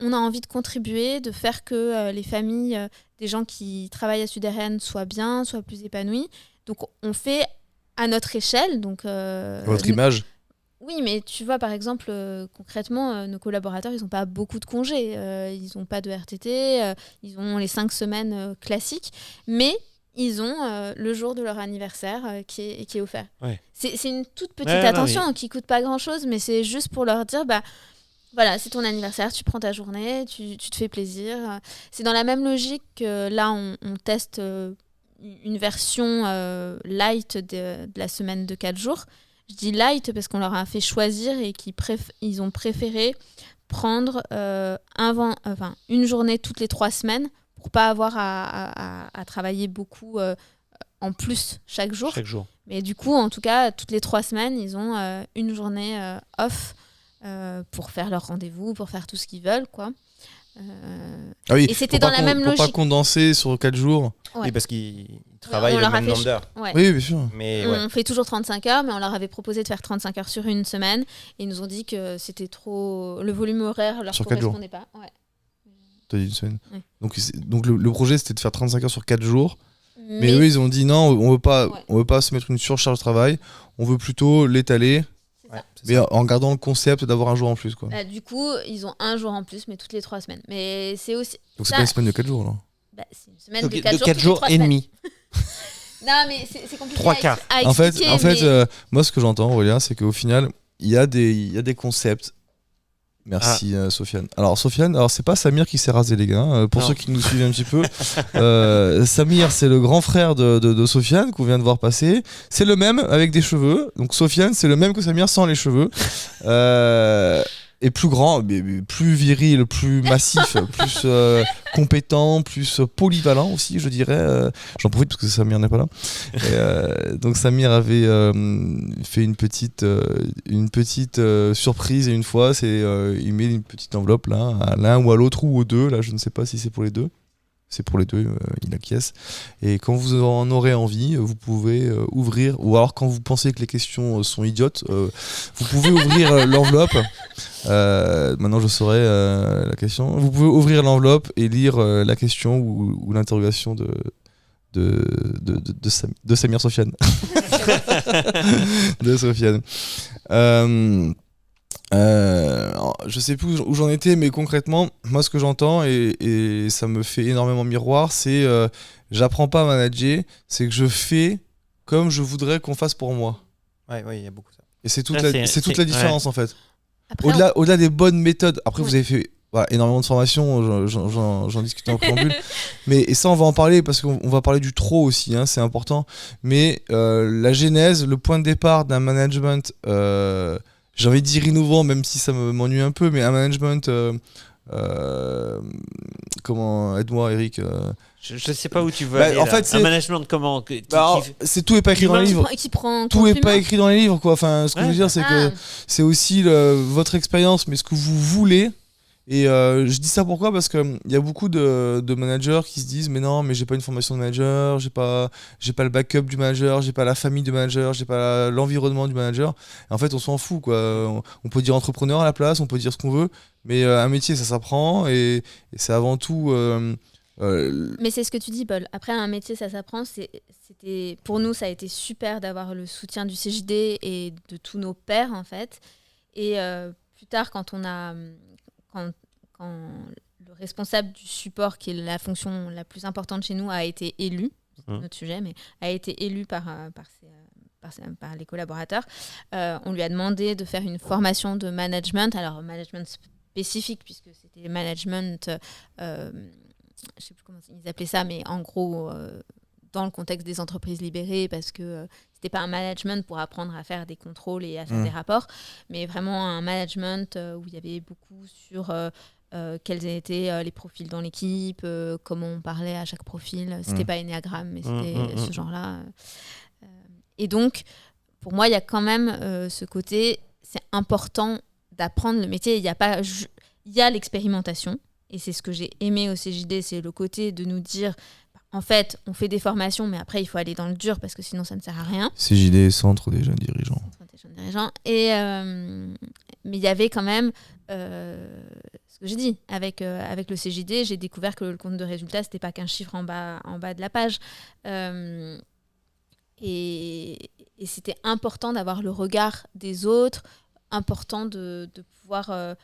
On a envie de contribuer, de faire que les familles des gens qui travaillent à Sud-RN soient bien, soient plus épanouies. Donc, on fait à notre échelle. Donc, Votre image. Oui, mais tu vois, par exemple, concrètement, nos collaborateurs, ils n'ont pas beaucoup de congés. Ils n'ont pas de RTT. Ils ont les 5 semaines classiques. Mais ils ont le jour de leur anniversaire qui est offert. Ouais. C'est une toute petite attention qui ne coûte pas grand-chose, mais c'est juste pour leur dire... Voilà, c'est ton anniversaire, tu prends ta journée, tu te fais plaisir. C'est dans la même logique que là, on teste une version light de la semaine de 4 jours. Je dis light parce qu'on leur a fait choisir et ils ont préféré prendre une journée toutes les 3 semaines pour pas avoir à travailler beaucoup en plus chaque jour. Mais du coup, en tout cas, toutes les 3 semaines, ils ont une journée off pour faire leur rendez-vous, pour faire tout ce qu'ils veulent, quoi. Oui, et c'était dans la même logique. Pour pas condenser sur 4 jours. Ouais. Oui, parce qu'ils travaillent le même nombre d'heures. Ouais. Oui, bien sûr. Mais on fait toujours 35 heures, mais on leur avait proposé de faire 35 heures sur une semaine. Et ils nous ont dit que c'était trop... Le volume horaire leur correspondait pas. Ouais. T'as dit une semaine. Ouais. Donc le projet, c'était de faire 35 heures sur 4 jours. Mais eux, ils ont dit non, on veut pas se mettre une surcharge de travail. On veut plutôt l'étaler. Ouais, mais en gardant le concept d'avoir un jour en plus, quoi. Du coup, ils ont un jour en plus, mais toutes les 3 semaines. Mais c'est aussi... Donc c'est pas une semaine de 4 jours, là. C'est une semaine de 4 jours et demi. Non, mais c'est compliqué 3 quarts. à expliquer. En fait, moi, ce que j'entends, Aurélien, c'est qu'au final, il y a des concepts. Merci Sofiane. Alors Sofiane, c'est pas Samir qui s'est rasé les gars, pour ceux qui nous suivent un petit peu. Samir, c'est le grand frère de Sofiane qu'on vient de voir passer. C'est le même avec des cheveux. Donc Sofiane, c'est le même que Samir sans les cheveux. Et plus grand, mais plus viril, plus massif, plus compétent, plus polyvalent aussi, je dirais. J'en profite parce que Samir n'est pas là. Et, donc Samir avait fait une petite surprise une fois, il met une petite enveloppe là, à l'un ou à l'autre ou aux deux, là je ne sais pas si c'est pour les deux. C'est pour les deux, il acquiesce. Et quand vous en aurez envie, vous pouvez ouvrir, ou alors quand vous pensez que les questions sont idiotes, vous pouvez ouvrir l'enveloppe. Maintenant je saurai la question. Vous pouvez ouvrir l'enveloppe et lire la question ou l'interrogation de Samir Sofiane. De Sofiane. Je sais plus où j'en étais, mais concrètement, moi ce que j'entends et ça me fait énormément miroir, c'est j'apprends pas à manager, c'est que je fais comme je voudrais qu'on fasse pour moi. Ouais, il y a beaucoup ça. Et c'est toute la différence en fait. Après, au-delà des bonnes méthodes, après vous avez fait énormément de formations, j'en discutais en préambule, et ça on va en parler parce qu'on va parler du trop aussi, hein, c'est important, mais la genèse, le point de départ d'un management... j'ai envie de dire innovant, même si ça m'ennuie un peu, mais un management... comment... Aide-moi, Eric. Je sais pas où tu veux aller, en fait, un management comment c'est tout est pas écrit dans les livres. Tout est pas écrit dans les livres, quoi. Enfin, ce que je veux dire, c'est que c'est aussi votre expérience, mais ce que vous voulez. Et je dis ça pourquoi ? Parce qu'il y a beaucoup de managers qui se disent mais non, mais j'ai pas une formation de manager, j'ai pas le backup du manager, j'ai pas la famille du manager, j'ai pas l'environnement du manager. Et en fait, on s'en fout, quoi. On peut dire entrepreneur à la place, on peut dire ce qu'on veut, mais un métier, ça s'apprend et c'est avant tout... Mais c'est ce que tu dis, Paul. Après, un métier, ça s'apprend. Pour nous, ça a été super d'avoir le soutien du CJD et de tous nos pairs, en fait. Et plus tard, quand le responsable du support, qui est la fonction la plus importante chez nous, a été élu, c'est notre sujet, mais a été élu par les collaborateurs, on lui a demandé de faire une formation de management, alors management spécifique, puisque c'était management, je ne sais plus comment ils appelaient ça, mais en gros, dans le contexte des entreprises libérées, parce que c'était pas un management pour apprendre à faire des contrôles et à faire des rapports, mais vraiment un management où il y avait beaucoup sur quels étaient les profils dans l'équipe, comment on parlait à chaque profil. C'était pas Enneagramme, mais c'était ce genre-là. Et donc, pour moi, il y a quand même ce côté, c'est important d'apprendre le métier. Il y a l'expérimentation, et c'est ce que j'ai aimé au CJD, c'est le côté de nous dire, en fait, on fait des formations, mais après, il faut aller dans le dur, parce que sinon, ça ne sert à rien. CJD, Centre des jeunes dirigeants. Et, mais il y avait quand même ce que j'ai dit. Avec le CJD, j'ai découvert que le compte de résultat, c'était pas qu'un chiffre en bas de la page. Et c'était important d'avoir le regard des autres, important de pouvoir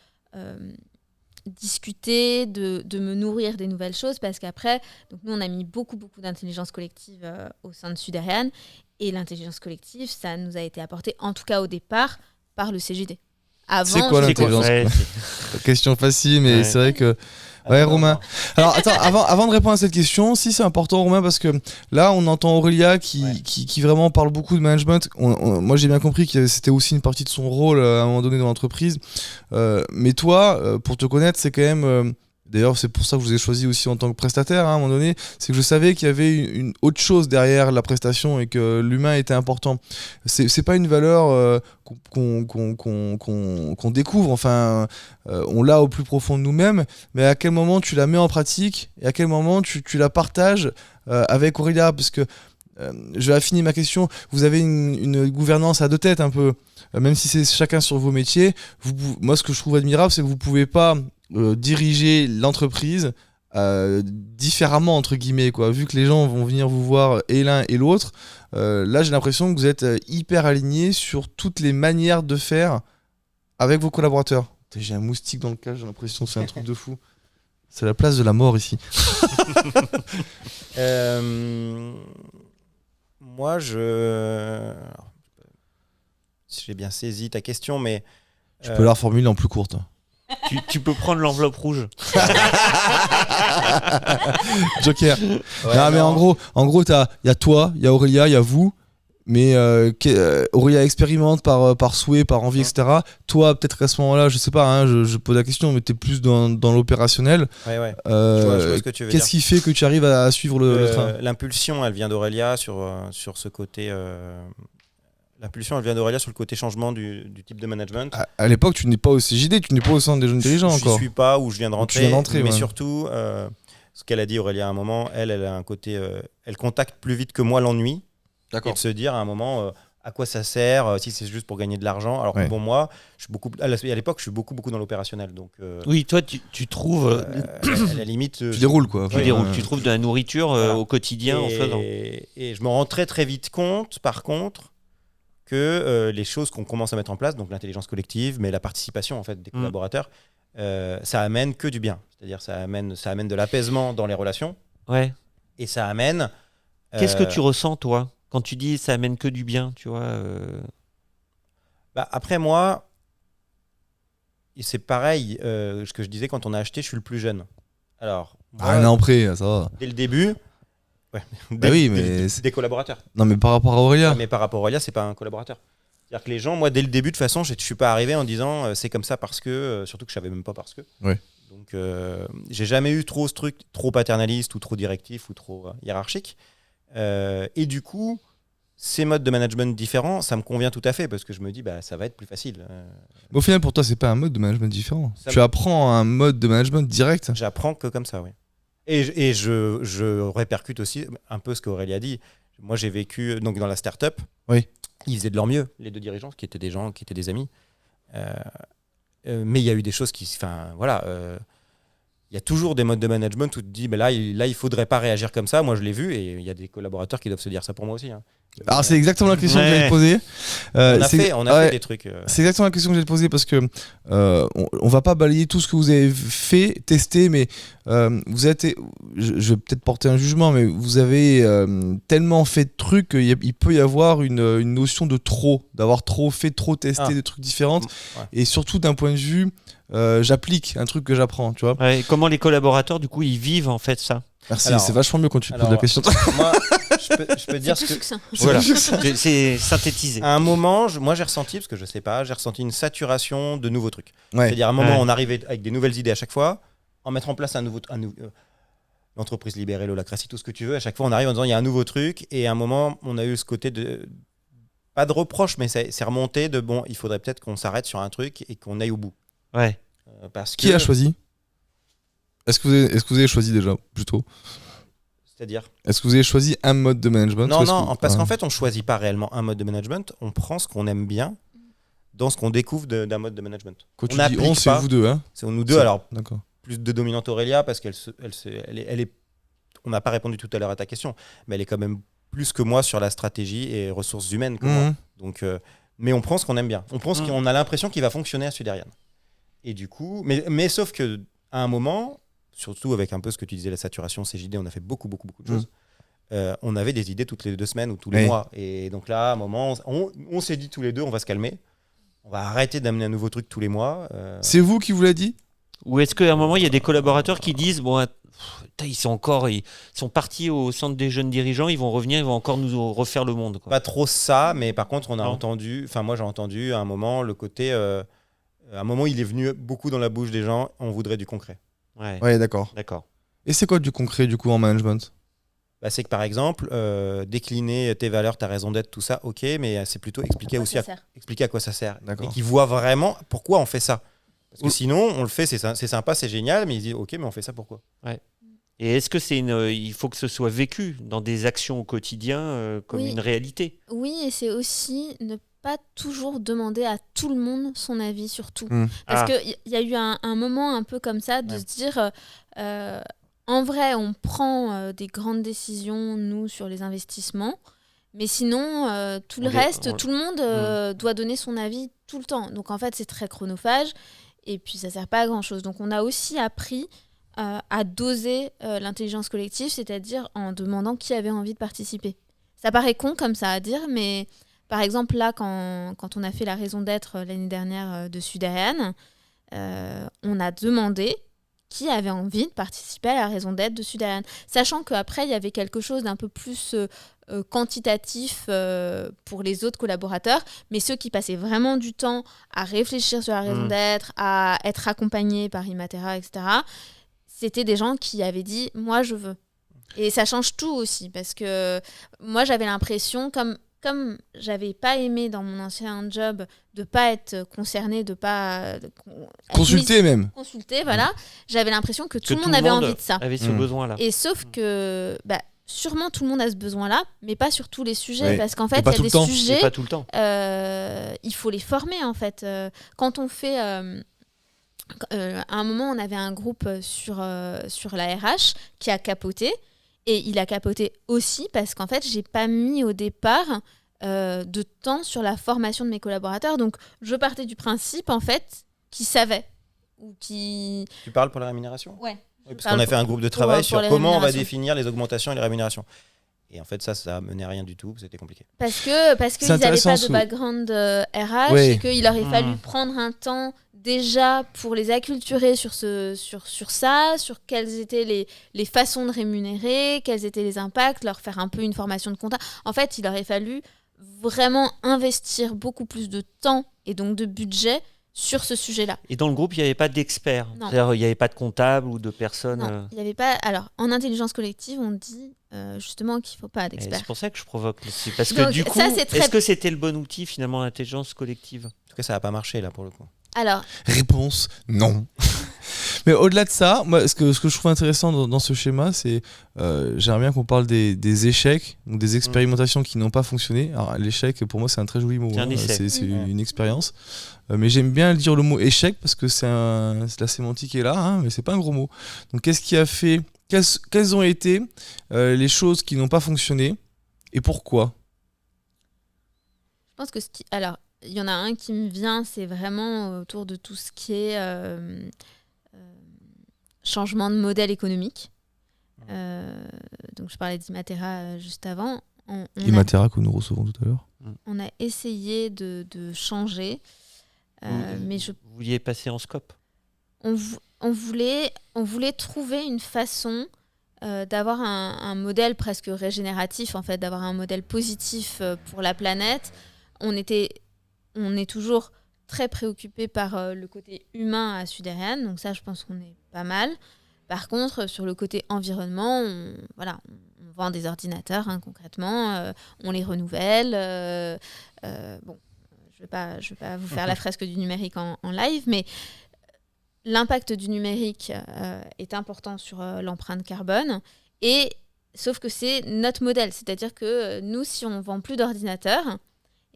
discuter, de me nourrir des nouvelles choses, parce qu'après, donc nous, on a mis beaucoup d'intelligence collective au sein de Suderian, et l'intelligence collective, ça nous a été apporté, en tout cas au départ, par le CJD. C'est quoi l'intelligence Question facile, mais c'est vrai que... Ouais, Romain. Alors, attends, avant de répondre à cette question, si c'est important, Romain, parce que là, on entend Aurélia qui vraiment parle beaucoup de management. Moi, j'ai bien compris que c'était aussi une partie de son rôle à un moment donné dans l'entreprise. Mais toi, pour te connaître, c'est quand même... D'ailleurs, c'est pour ça que je vous ai choisi aussi en tant que prestataire, hein, à un moment donné. C'est que je savais qu'il y avait une autre chose derrière la prestation et que l'humain était important. C'est pas une valeur qu'on découvre. Enfin, on l'a au plus profond de nous-mêmes. Mais à quel moment tu la mets en pratique et à quel moment tu la partages avec Aurélia? Parce que je vais affiner ma question. Vous avez une gouvernance à deux têtes un peu. Même si c'est chacun sur vos métiers. Moi, ce que je trouve admirable, c'est que vous pouvez pas... diriger l'entreprise différemment entre guillemets quoi. Vu que les gens vont venir vous voir et l'un et l'autre, là j'ai l'impression que vous êtes hyper alignés sur toutes les manières de faire avec vos collaborateurs. J'ai un moustique dans le cage, j'ai l'impression que c'est un truc de fou. C'est la place de la mort ici. Moi si j'ai bien saisi ta question, mais je peux la reformuler en plus courte. Tu peux prendre l'enveloppe rouge. Joker. Ouais, non, mais en gros, il y a toi, il y a Aurélia, il y a vous. Mais Aurélia expérimente par souhait, par envie, etc. Toi, peut-être qu'à ce moment-là, je sais pas, hein, je pose la question, mais tu es plus dans l'opérationnel. Ouais. Je vois ce que tu veux qu'est-ce qui fait que tu arrives à suivre le train? L'impulsion, elle vient d'Aurélia sur ce côté. L'impulsion, elle vient d'Aurélia sur le côté changement du type de management. À l'époque, tu n'es pas au CJD, tu n'es pas au centre des jeunes dirigeants encore. Je ne suis pas, où je viens de rentrer. Mais ouais. Surtout, ce qu'elle a dit, Aurélia, à un moment, elle a un côté... elle contacte plus vite que moi l'ennui. D'accord. Et de se dire à un moment, à quoi ça sert, si c'est juste pour gagner de l'argent. Alors que bon, moi, je suis à l'époque, je suis beaucoup dans l'opérationnel. Donc, oui, toi, tu trouves... à la limite... tu déroules, quoi. Tu déroules, tu trouves de la nourriture au quotidien en faisant. Et je me rends très, très vite compte, par contre... que les choses qu'on commence à mettre en place, donc l'intelligence collective, mais la participation en fait des collaborateurs, ça amène que du bien. C'est-à-dire ça amène de l'apaisement dans les relations. Ouais. Et ça amène... Qu'est-ce que tu ressens, toi, quand tu dis ça amène que du bien, tu vois Après, moi, c'est pareil, ce que je disais quand on a acheté, je suis le plus jeune. Alors, moi, un an près, ça va. Dès le début... Ouais. Des collaborateurs. Non, mais par rapport à Aurélia. Mais par rapport à Aurélia, c'est pas un collaborateur. C'est-à-dire que les gens, moi, dès le début, de toute façon, je suis pas arrivé en disant c'est comme ça parce que, surtout que je savais même pas parce que. Ouais. Donc, j'ai jamais eu trop ce truc, trop paternaliste ou trop directif ou trop hiérarchique. Et du coup, ces modes de management différents, ça me convient tout à fait parce que je me dis, ça va être plus facile. Au final, pour toi, c'est pas un mode de management différent. Tu apprends un mode de management direct. J'apprends que comme ça, oui. Et je répercute aussi un peu ce qu'Aurélie a dit. Moi, j'ai vécu donc, dans la start-up. Oui. Ils faisaient de leur mieux, les deux dirigeants, qui étaient des gens, qui étaient des amis. Mais il y a eu des choses qui... Enfin, voilà. Il y a toujours des modes de management où tu te dis, là, il faudrait pas réagir comme ça. Moi, je l'ai vu et il y a des collaborateurs qui doivent se dire ça pour moi aussi. Hein. Alors, c'est exactement la question que j'allais te poser. On a fait des trucs. C'est exactement la question que j'allais te poser parce que on va pas balayer tout ce que vous avez fait, testé, mais vous êtes, je vais peut-être porter un jugement, mais vous avez tellement fait de trucs qu'il peut y avoir une notion de trop, d'avoir trop fait, trop testé des trucs différents, et surtout d'un point de vue, j'applique un truc que j'apprends, tu vois. Ouais, comment les collaborateurs, du coup, ils vivent en fait ça? Merci, c'est vachement mieux quand tu poses la question. Moi, je je peux C'est dire plus ce que. succinct. Voilà, c'est synthétisé. À un moment, moi j'ai ressenti, parce que je sais pas, j'ai ressenti une saturation de nouveaux trucs. Ouais. C'est-à-dire à un moment, Ouais. on arrivait avec des nouvelles idées à chaque fois, en mettre en place l'entreprise libérée, l'holacratie, tout ce que tu veux. À chaque fois, on arrive en disant il y a un nouveau truc, et à un moment, on a eu ce côté de pas de reproche, mais c'est remonté de bon, il faudrait peut-être qu'on s'arrête sur un truc et qu'on aille au bout. Ouais. Parce Qui que, a choisi? Est-ce que vous avez choisi déjà, plutôt? c'est-à-dire Est-ce que vous avez choisi un mode de management? non, ou est-ce non, que- parce Ah. qu'en fait, on choisit pas réellement un mode de management, on prend ce qu'on aime bien dans ce qu'on découvre d'un mode de management. Quand on tu dis n'applique on, c'est pas. vous deux, hein? C'est nous deux, C'est- alors D'accord. plus de dominante Aurélia, parce elle est on n'a pas répondu tout à l'heure à ta question, mais elle est quand même plus que moi sur la stratégie et ressources humaines que moi. Mhm. Donc, mais on prend ce qu'on aime bien. On prend ce qu'on a l'impression qu'il va fonctionner à Suderian. Et du coup, mais sauf que à un moment, surtout avec un peu ce que tu disais, la saturation, CJD, on a fait beaucoup de choses. On avait des idées toutes les 2 semaines ou tous les Oui. mois. Et donc là, à un moment, on s'est dit tous les deux, on va se calmer. On va arrêter d'amener un nouveau truc tous les mois. C'est vous qui vous l'avez dit? Ou est-ce qu'à un moment, il y a des collaborateurs qui disent bon, ils sont partis au centre des jeunes dirigeants, ils vont revenir, ils vont encore nous refaire le monde. Quoi. Pas trop ça, mais par contre, on a Non. entendu, enfin moi j'ai entendu à un moment le côté, à un moment il est venu beaucoup dans la bouche des gens, on voudrait du concret. Ouais, Ouais, d'accord. d'accord. Et c'est quoi du concret, du coup, en management? Bah, c'est que par exemple, décliner tes valeurs, ta raison d'être, tout ça, ok, mais c'est plutôt expliquer aussi expliquer à quoi ça sert. D'accord. Et qu'ils voient vraiment pourquoi on fait ça. Parce que Ou- sinon, on le fait, c'est sympa, c'est génial, mais ils disent ok, mais on fait ça pourquoi? Et est-ce que il faut que ce soit vécu dans des actions au quotidien comme Oui. une réalité? Oui, et c'est aussi ne pas toujours demander à tout le monde son avis sur tout. Mm. Parce qu'il y a eu un moment un peu comme ça de Ouais. se dire, en vrai, on prend des grandes décisions, nous, sur les investissements, mais sinon, tout le reste, tout le monde doit donner son avis tout le temps. Donc en fait, c'est très chronophage, et puis ça sert pas à grand-chose. Donc on a aussi appris à doser l'intelligence collective, c'est-à-dire en demandant qui avait envie de participer. Ça paraît con comme ça à dire, mais par exemple là, quand on a fait la raison d'être l'année dernière de Suderian, on a demandé qui avait envie de participer à la raison d'être de Suderian. Sachant qu'après, il y avait quelque chose d'un peu plus quantitatif pour les autres collaborateurs, mais ceux qui passaient vraiment du temps à réfléchir sur la raison d'être, à être accompagnés par Imatera, etc., c'était des gens qui avaient dit « moi, je veux ». Et ça change tout aussi, parce que moi, j'avais l'impression, comme j'avais pas aimé dans mon ancien job de pas être concernée, de pas Consulter même. consulter, voilà, j'avais l'impression que tout le monde avait envie de ça. Avait ce besoin-là. Et sauf que sûrement tout le monde a ce besoin-là, mais pas sur tous les sujets, Ouais. parce qu'en fait, Et pas il y tout a le des temps. sujets, Et pas tout le temps. il faut les former en fait. Quand on fait, à un moment, on avait un groupe sur la RH qui a capoté, et il a capoté aussi parce qu'en fait, j'ai pas mis au départ de temps sur la formation de mes collaborateurs. Donc, je partais du principe en fait qu'ils savaient ou qui. Tu parles pour la rémunération? Ouais. Oui, parce qu'on a fait un groupe de travail pour sur les comment on va rémunérations. définir les augmentations et les rémunérations. Et en fait, ça menait à rien du tout, c'était compliqué. Parce qu'ils C'est n'avaient intéressant, pas ce- de background RH Ouais. et qu'il aurait fallu prendre un temps déjà pour les acculturer sur ça, sur quelles étaient les façons de rémunérer, quels étaient les impacts, leur faire un peu une formation de compta. En fait, il aurait fallu vraiment investir beaucoup plus de temps et donc de budget sur ce sujet-là. Et dans le groupe, il n'y avait pas d'experts. Non. C'est-à-dire, il n'y avait pas de comptable ou de personnes. Non, il y avait pas. Alors, en intelligence collective, on dit justement qu'il ne faut pas Et d'experts. c'est pour ça que je provoque là-dessus. Parce que Donc, du coup, ça, c'est très- est-ce que c'était le bon outil finalement, l'intelligence collective? En tout cas, ça n'a pas marché là pour le coup. Alors, Réponse non. Mais au-delà de ça, moi, ce que je trouve intéressant dans ce schéma, c'est j'aimerais bien qu'on parle des échecs ou des expérimentations qui n'ont pas fonctionné. Alors, l'échec, pour moi, c'est un très joli mot. C'est un essai. C'est une expérience. Mais j'aime bien dire le mot échec parce que la sémantique est là, hein, mais c'est pas un gros mot. Donc, qu'est-ce qui a fait quelles ont été les choses qui n'ont pas fonctionné et pourquoi? je pense que alors, il y en a un qui me vient, c'est vraiment autour de tout ce qui est changement de modèle économique. Donc, je parlais d'Imatera juste avant. Imatera que nous recevons tout à l'heure. On a essayé de changer, mais Vous vouliez passer en scope? on voulait trouver une façon d'avoir un modèle presque régénératif, en fait, d'avoir un modèle positif pour la planète. On est toujours très préoccupé par le côté humain à Suderian, donc ça, je pense qu'on est pas mal. Par contre, sur le côté environnement, on vend des ordinateurs, hein, concrètement, on les renouvelle. Bon, je vais pas vous faire la fresque du numérique en live, mais l'impact du numérique est important sur l'empreinte carbone, sauf que c'est notre modèle. C'est-à-dire que nous, si on ne vend plus d'ordinateurs,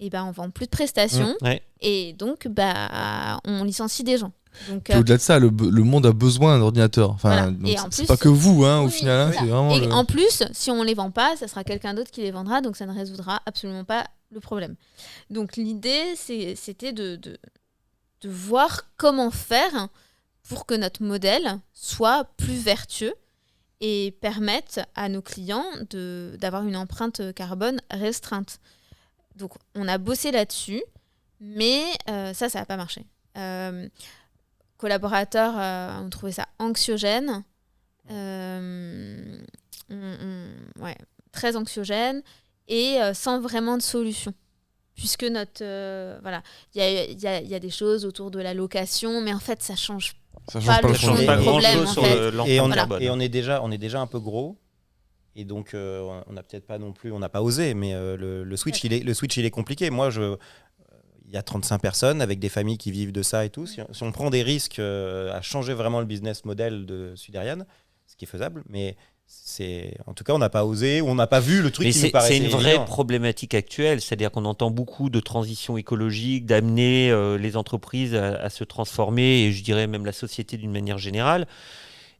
on ne vend plus de prestations, et donc on licencie des gens. Donc, au-delà de ça, le monde a besoin d'ordinateurs. Enfin, voilà. C'est pas que vous, hein, au final. C'est vraiment et en plus, si on ne les vend pas, ça sera quelqu'un d'autre qui les vendra, donc ça ne résoudra absolument pas le problème. Donc l'idée, c'était de voir comment faire pour que notre modèle soit plus vertueux et permette à nos clients d'avoir une empreinte carbone restreinte. Donc on a bossé là-dessus, mais ça n'a pas marché. Collaborateurs ont trouvé ça anxiogène, très anxiogène, et sans vraiment de solution. Puisque il y a des choses autour de la location, mais en fait ça change pas le fond du problème. Sur l'empreinte carbone. Et on est déjà un peu gros. Et donc on n'a peut-être pas non plus, on n'a pas osé, mais le switch, il est compliqué. Moi, il y a 35 personnes avec des familles qui vivent de ça et tout. Si on prend des risques à changer vraiment le business model de Suderian, ce qui est faisable, mais en tout cas, on n'a pas osé, on n'a pas vu le truc qui nous paraissait c'est une vraie évident. problématique actuelle, c'est-à-dire qu'on entend beaucoup de transition écologique, d'amener les entreprises à se transformer, et je dirais même la société d'une manière générale.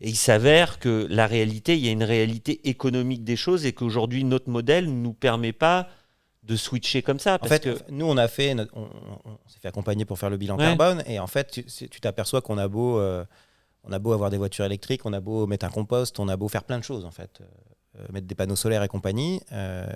Et il s'avère que la réalité, il y a une réalité économique des choses, et qu'aujourd'hui, notre modèle ne nous permet pas de switcher comme ça. En fait, nous, on s'est fait accompagner pour faire le bilan carbone, et en fait, tu t'aperçois qu'on a beau avoir des voitures électriques, on a beau mettre un compost, on a beau faire plein de choses, en fait, mettre des panneaux solaires et compagnie.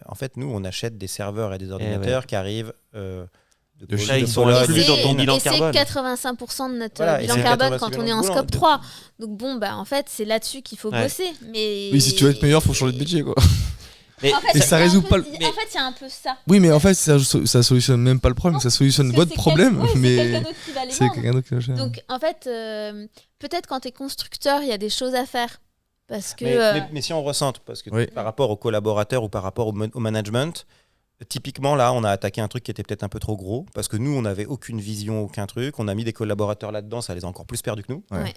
En fait, nous, on achète des serveurs et des ordinateurs qui arrivent de ça, ils sont inclus dans ton bilan carbone. Et c'est 85% de notre bilan carbone quand on est en scope 3. Donc bon, en fait, c'est là-dessus qu'il faut bosser. Mais... Oui, si tu veux être meilleur, il faut changer de budget, quoi. Mais en fait, et ça résout pas En fait, il y a un peu ça. Oui, mais en fait, ça solutionne même pas le problème, ça solutionne votre problème, mais c'est quelqu'un d'autre qui va gérer. Donc, en fait, peut-être quand tu es constructeur, il y a des choses à faire. Parce que, mais si on ressente, parce que par rapport aux collaborateurs ou par rapport au management, typiquement, là, on a attaqué un truc qui était peut-être un peu trop gros, parce que nous, on n'avait aucune vision, aucun truc. On a mis des collaborateurs là-dedans, ça les a encore plus perdus que nous. Ouais.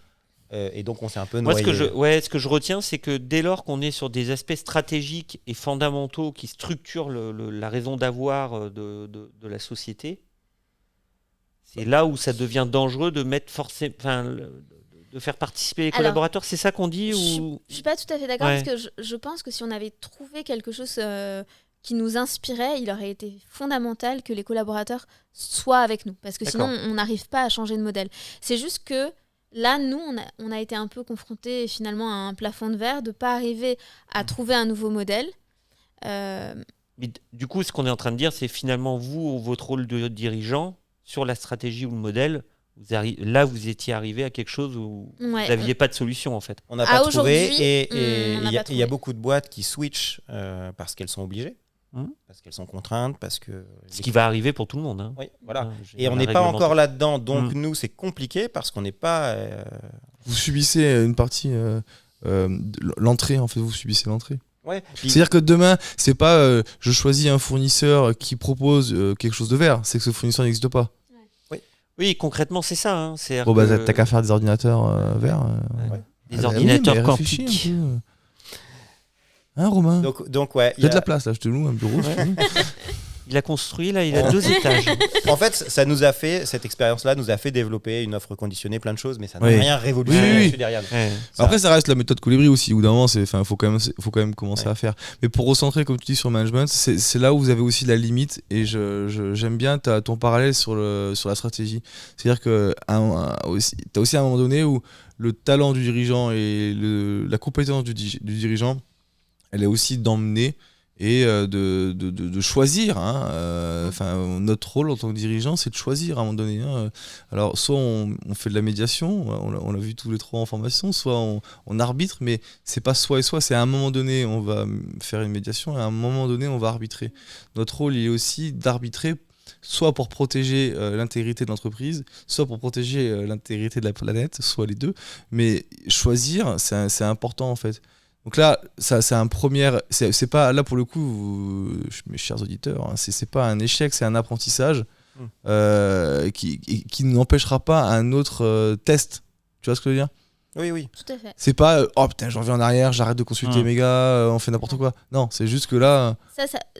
Et donc, on s'est un peu noyé. Moi, ce que je retiens, c'est que dès lors qu'on est sur des aspects stratégiques et fondamentaux qui structurent la raison d'avoir de la société, c'est là où ça devient dangereux de mettre de faire participer les collaborateurs. C'est ça qu'on dit Je suis pas tout à fait d'accord, parce que je pense que si on avait trouvé quelque chose qui nous inspirait, il aurait été fondamental que les collaborateurs soient avec nous, parce que sinon on n'arrive pas à changer de modèle. C'est juste que là, nous, on a été un peu confrontés finalement à un plafond de verre, de ne pas arriver à trouver un nouveau modèle. Mais du coup, ce qu'on est en train de dire, c'est finalement vous, votre rôle de dirigeant, sur la stratégie ou le modèle, vous étiez arrivé à quelque chose où vous n'aviez pas de solution, en fait. On n'a pas trouvé, et il y a beaucoup de boîtes qui switchent parce qu'elles sont obligées. Parce qu'elles sont contraintes, parce que... Ce qui va arriver pour tout le monde. Hein. Oui, voilà. Et on n'est pas encore là-dedans, donc nous, c'est compliqué parce qu'on n'est pas... Vous subissez une partie... l'entrée, en fait, vous subissez l'entrée. Ouais, c'est-à-dire que demain, c'est pas je choisis un fournisseur qui propose quelque chose de vert, c'est que ce fournisseur n'existe pas. Oui, concrètement, c'est ça. Hein. T'as qu'à faire des ordinateurs verts. Des ordinateurs quantiques. Hein, Romain? Donc ouais. Il y a de la place là, je te loue un bureau. Il a construit là, il a 2 étages. En fait, cette expérience-là nous a fait développer une offre conditionnée, plein de choses, mais ça n'a rien révolutionné derrière. Après, ça reste la méthode Colibri aussi. Au bout d'un moment, faut quand même commencer à faire. Mais pour recentrer, comme tu dis, sur le management, c'est là où vous avez aussi la limite. Et j'aime bien ton parallèle sur la stratégie. C'est-à-dire que t'as aussi un moment donné où le talent du dirigeant et la compétence du dirigeant, elle est aussi d'emmener et de choisir. Notre rôle en tant que dirigeant, c'est de choisir à un moment donné. Alors, soit on fait de la médiation, on l'a vu tous les trois en formation, soit on arbitre, mais c'est pas soit et soit, c'est à un moment donné, on va faire une médiation, et à un moment donné, on va arbitrer. Notre rôle, il est aussi d'arbitrer, soit pour protéger l'intégrité de l'entreprise, soit pour protéger l'intégrité de la planète, soit les deux. Mais choisir, c'est important en fait. Donc là, ça, c'est un premier. C'est pas là pour le coup, mes chers auditeurs, c'est pas un échec, c'est un apprentissage qui n'empêchera pas un autre test. Tu vois ce que je veux dire ? Oui. Tout à fait. C'est pas oh putain, j'en reviens en arrière, j'arrête de consulter mes gars, on fait n'importe quoi. Non, c'est juste que là.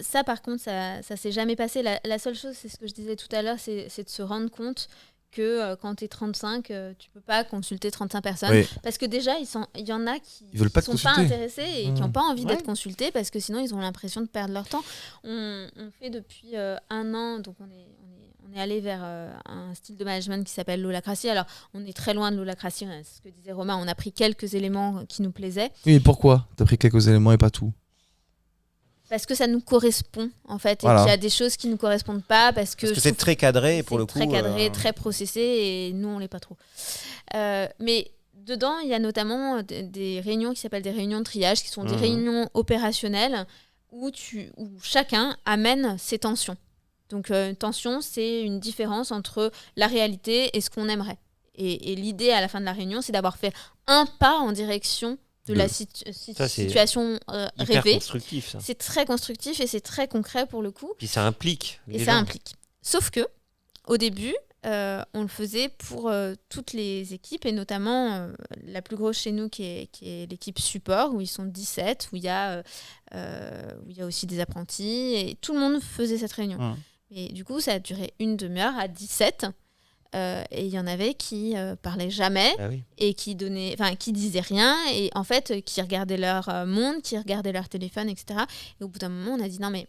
Ça par contre, ça s'est jamais passé. La seule chose, c'est ce que je disais tout à l'heure, c'est de se rendre compte que quand tu es 35, tu peux pas consulter 35 personnes. Oui. Parce que déjà, il y en a qui Ils veulent pas te sont pas consulter. intéressés et qui n'ont pas envie d'être consultés parce que sinon, ils ont l'impression de perdre leur temps. On fait depuis 1 an, donc on est allé vers un style de management qui s'appelle l'holacratie. Alors, on est très loin de l'holacratie, c'est ce que disait Romain. On a pris quelques éléments qui nous plaisaient. Oui, mais pourquoi t'as pris quelques éléments et pas tout ? Parce que ça nous correspond, en fait. Voilà. Et qu'il y a des choses qui ne nous correspondent pas. Parce que c'est très cadré, pour le coup. Très cadré, très processé, et nous, on ne l'est pas trop. Mais dedans, il y a notamment des réunions qui s'appellent des réunions de triage, qui sont des réunions opérationnelles où chacun amène ses tensions. Donc, une tension, c'est une différence entre la réalité et ce qu'on aimerait. Et l'idée, à la fin de la réunion, c'est d'avoir fait un pas en direction de la situation hyper rêvée. Constructif, ça. C'est très constructif et c'est très concret pour le coup. Puis ça implique. Et ça implique. Sauf que, au début, on le faisait pour toutes les équipes et notamment la plus grosse chez nous qui est l'équipe support où ils sont 17, où il y a aussi des apprentis et tout le monde faisait cette réunion. Et du coup, ça a duré une demi-heure à 17. Et il y en avait qui parlaient jamais et qui disaient rien et en fait qui regardaient leur monde, qui regardaient leur téléphone, etc. Et au bout d'un moment, on a dit non mais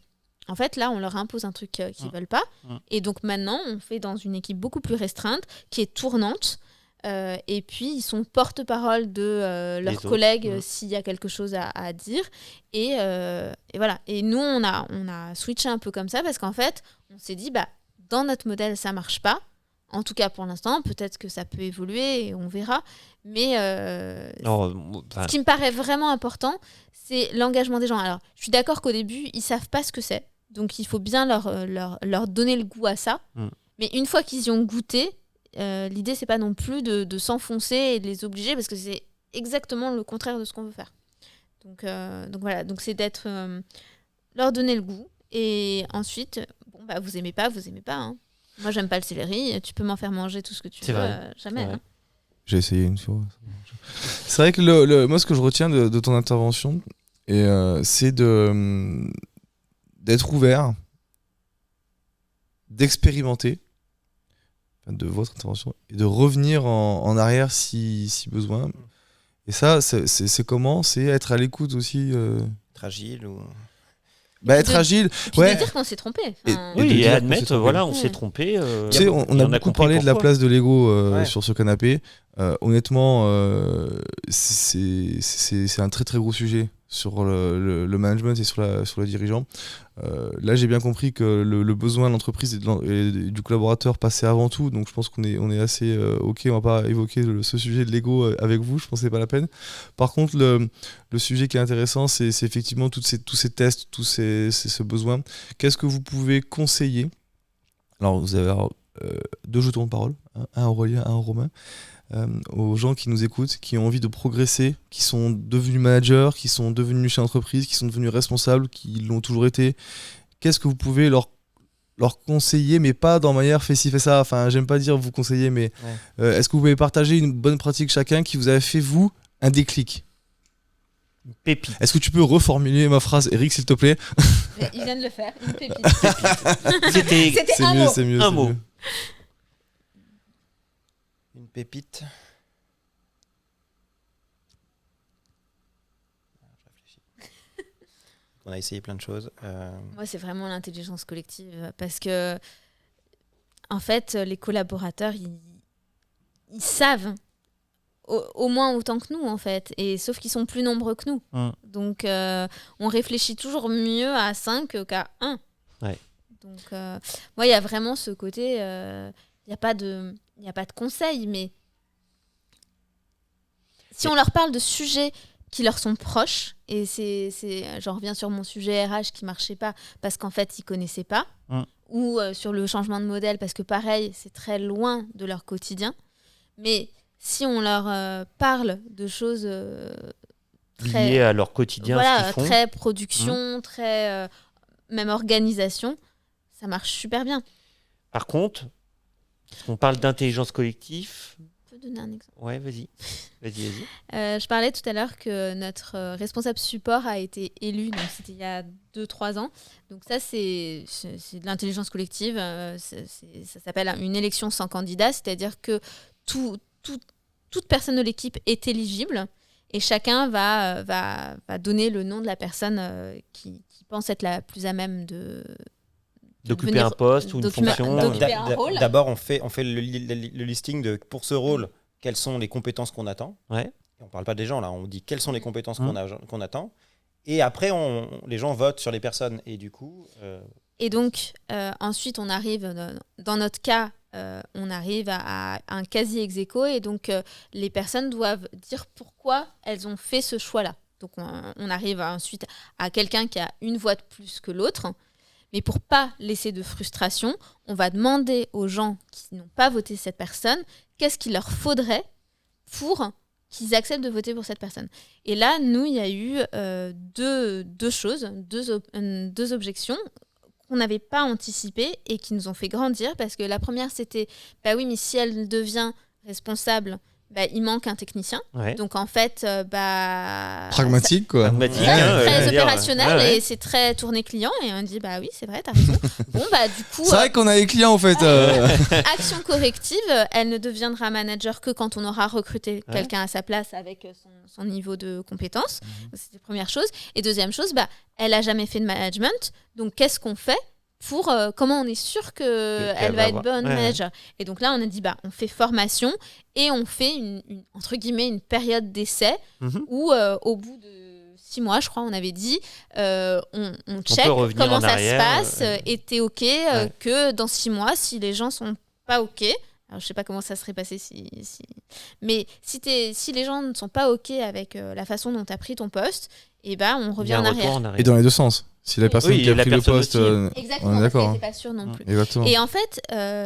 en fait là, on leur impose un truc qu'ils veulent pas. Et donc maintenant, on fait dans une équipe beaucoup plus restreinte, qui est tournante. Et puis ils sont porte-parole de leurs collègues s'il y a quelque chose à dire. Et voilà. Et nous, on a switché un peu comme ça parce qu'en fait, on s'est dit dans notre modèle, ça marche pas. En tout cas, pour l'instant, peut-être que ça peut évoluer et on verra. Mais ce qui me paraît vraiment important, c'est l'engagement des gens. Alors, je suis d'accord qu'au début, ils ne savent pas ce que c'est. Donc, il faut bien leur donner le goût à ça. Mais une fois qu'ils y ont goûté, l'idée, ce n'est pas non plus de s'enfoncer et de les obliger parce que c'est exactement le contraire de ce qu'on veut faire. Donc voilà, donc c'est d'être leur donner le goût. Et ensuite, vous aimez pas, hein. Moi, j'aime pas le céleri. Tu peux m'en faire manger tout ce que tu veux. Jamais. Hein. J'ai essayé une fois. C'est vrai que moi, ce que je retiens de ton intervention, c'est d'être ouvert, d'expérimenter, de votre intervention, et de revenir en arrière si besoin. Et ça, c'est comment ? C'est être à l'écoute aussi. Être agile ou... être agile, de dire qu'on s'est trompé. Et admettre, on s'est trompé. On a beaucoup parlé de la place de l'ego sur ce canapé. Honnêtement, c'est un très très gros sujet sur le management et sur le dirigeant. Là, j'ai bien compris que le besoin de l'entreprise et du collaborateur passait avant tout. Donc, je pense qu'on est assez OK. On va pas évoquer ce sujet de l'ego avec vous. Je pense que c'est pas la peine. Par contre, le sujet qui est intéressant, c'est effectivement tous ces tests, ce besoin. Qu'est-ce que vous pouvez conseiller ? Alors, vous avez 2 jetons de parole, un Aurélien, un Romain. Aux gens qui nous écoutent, qui ont envie de progresser, qui sont devenus managers, qui sont devenus chefs d'entreprise, qui sont devenus responsables, qui l'ont toujours été. Qu'est-ce que vous pouvez leur conseiller, mais pas dans manière fais ci, fais ça. Enfin, j'aime pas dire vous conseiller, mais est-ce que vous pouvez partager une bonne pratique chacun qui vous a fait, vous, un déclic ? Une pépite. Est-ce que tu peux reformuler ma phrase, Eric, s'il te plaît ? Il vient de le faire, une pépite. C'était un mot. C'est mieux. Un mot. Une pépite. Je réfléchis. On a essayé plein de choses. Moi, c'est vraiment l'intelligence collective parce que, en fait, les collaborateurs, ils savent au moins autant que nous, en fait. Et sauf qu'ils sont plus nombreux que nous. Donc, on réfléchit toujours mieux à 5 qu'à 1. Ouais. Donc, moi, il y a vraiment ce côté... Il n'y a pas de conseil, mais si on leur parle de sujets qui leur sont proches, et j'en reviens sur mon sujet RH qui ne marchait pas parce qu'en fait, ils ne connaissaient pas, ou sur le changement de modèle, parce que pareil, c'est très loin de leur quotidien. Mais si on leur parle de choses très... liées à leur quotidien, ce qu'ils font. Très production, très même organisation, ça marche super bien. Par contre, on parle d'intelligence collective. Je peux donner un exemple. Ouais, vas-y. Je parlais tout à l'heure que notre responsable support a été élu, donc c'était il y a 2-3 ans. Donc ça, c'est de l'intelligence collective. Ça s'appelle une élection sans candidat, c'est-à-dire que toute personne de l'équipe est éligible et chacun va donner le nom de la personne qui pense être la plus à même d'occuper un poste ou une fonction. D'occuper un rôle. D'abord, on fait le listing de pour ce rôle, quelles sont les compétences qu'on attend. Ouais. Et on parle pas des gens là, on dit quelles sont les compétences qu'on attend. Et après, les gens votent sur les personnes. Et du coup. Et donc, ensuite, on arrive, dans notre cas, on arrive à un quasi ex aequo. Et donc, les personnes doivent dire pourquoi elles ont fait ce choix-là. Donc, on arrive ensuite à quelqu'un qui a une voix de plus que l'autre. Mais pour pas laisser de frustration, on va demander aux gens qui n'ont pas voté cette personne qu'est-ce qu'il leur faudrait pour qu'ils acceptent de voter pour cette personne. Et là, nous, il y a eu deux choses, deux objections qu'on n'avait pas anticipées et qui nous ont fait grandir, parce que la première, c'était, bah oui, mais si elle devient responsable, bah, il manque un technicien. Ouais. Donc en fait, pragmatique, quoi. Pragmatique, c'est très dire, opérationnel ouais. et c'est très tourné client. Et on dit, bah oui, c'est vrai, t'as raison. Bon, bah du coup... C'est vrai qu'on a les clients, en fait. Action corrective, elle ne deviendra manager que quand on aura recruté quelqu'un à sa place avec son niveau de compétence. C'était la première chose. Et deuxième chose, bah, elle n'a jamais fait de management. Donc qu'est-ce qu'on fait pour comment on est sûr qu'elle va être bonne manager. Et donc là, on a dit, bah, on fait formation et on fait entre guillemets une période d'essai où au bout de 6 mois, je crois, on avait dit, on check comment ça se passe, et t'es OK que dans 6 mois, si les gens sont pas OK, alors je sais pas comment ça serait passé mais si les gens ne sont pas OK avec la façon dont tu as pris ton poste, et ben on revient en arrière. Et dans les deux sens. Si la personne qui a pris le poste, exactement, on est d'accord. On n'était pas sûr non plus. Exactement. Et en fait,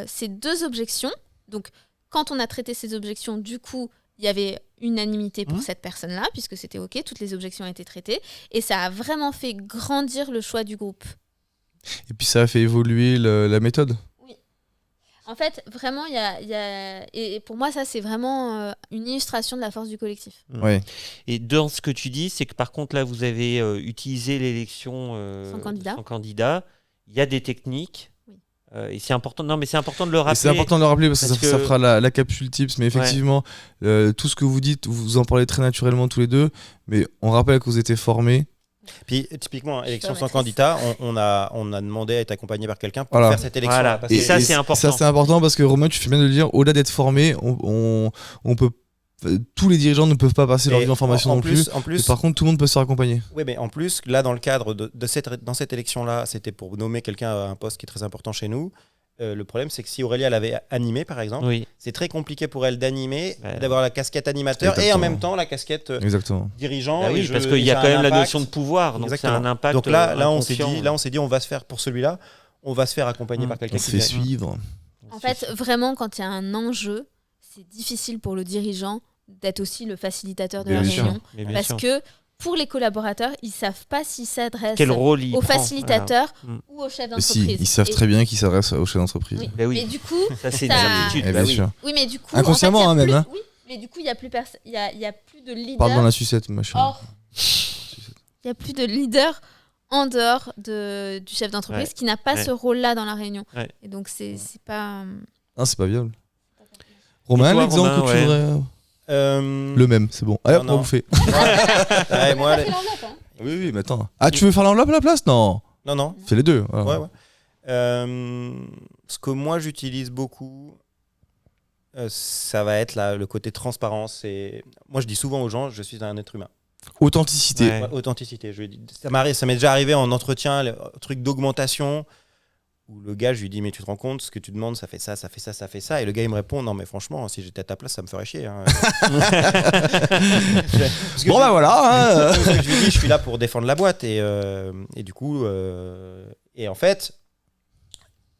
ces deux objections, donc quand on a traité ces objections, du coup, il y avait unanimité pour cette personne-là, puisque c'était OK, toutes les objections ont été traitées, et ça a vraiment fait grandir le choix du groupe. Et puis ça a fait évoluer la méthode. En fait, vraiment, et pour moi, ça, c'est vraiment une illustration de la force du collectif. Ouais. Et dans ce que tu dis, c'est que par contre, là, vous avez utilisé l'élection sans candidat. Il y a des techniques. Et c'est important. Non, mais c'est important de le rappeler. C'est important de le rappeler parce que ça fera la capsule tips. Mais effectivement, tout ce que vous dites, vous en parlez très naturellement tous les deux. Mais on rappelle que vous étiez formés. Puis typiquement, élection sans candidat, on a demandé à être accompagné par quelqu'un pour faire cette élection. Voilà. Et ça, c'est important. Ça, c'est important parce que Romain, tu fais bien de le dire. Au-delà d'être formé, on peut. Tous les dirigeants ne peuvent pas passer leur vie en formation non plus. Et par contre, tout le monde peut se faire accompagner. Oui, mais en plus, là, dans le cadre dans cette élection-là, c'était pour nommer quelqu'un à un poste qui est très important chez nous. Le problème, c'est que si Aurélie elle avait animé, par exemple, c'est très compliqué pour elle d'animer, d'avoir la casquette animateur et en même temps la casquette dirigeant. Oui, parce qu'il y a quand même la notion de pouvoir, donc c'est un impact. Donc là, on s'est dit, on va se faire pour celui-là, on va se faire accompagner par quelqu'un. On se fait suivre. En fait, vraiment, quand il y a un enjeu, c'est difficile pour le dirigeant d'être aussi le facilitateur de la réunion, parce que pour les collaborateurs, ils ne savent pas s'ils s'adressent au facilitateur ou au chef d'entreprise. Si, ils savent très bien qu'ils s'adressent au chef d'entreprise. Oui. Bah oui. Mais du coup, ça c'est une certitude. Bien sûr. Oui, mais du coup, inconsciemment, en fait, même. Oui, mais du coup, il y a plus de leader. Parle dans la sucette, machin. Il y a plus de leader en dehors du chef d'entreprise qui n'a pas ce rôle-là dans la réunion. Et donc c'est pas. Ah, c'est pas viable. Romain, l'exemple que tu voudrais. Le même, c'est bon. Allez, on va bouffer. Oui, mais attends. Ah, tu veux faire l'enveloppe à la place? Non. Non. Fais les deux. Ouais. Ce que moi j'utilise beaucoup, ça va être le côté transparence. Moi, je dis souvent aux gens, je suis un être humain. Authenticité. Ouais. Ouais, authenticité. Je lui dis, ça m'est déjà arrivé en entretien, le truc d'augmentation, où le gars, je lui dis, mais tu te rends compte, ce que tu demandes, ça fait ça, ça fait ça, ça fait ça. Et le gars, il me répond, non, mais franchement, si j'étais à ta place, ça me ferait chier. Hein. Bon, bah voilà. Parce que je lui dis, je suis là pour défendre la boîte. Et du coup, et en fait,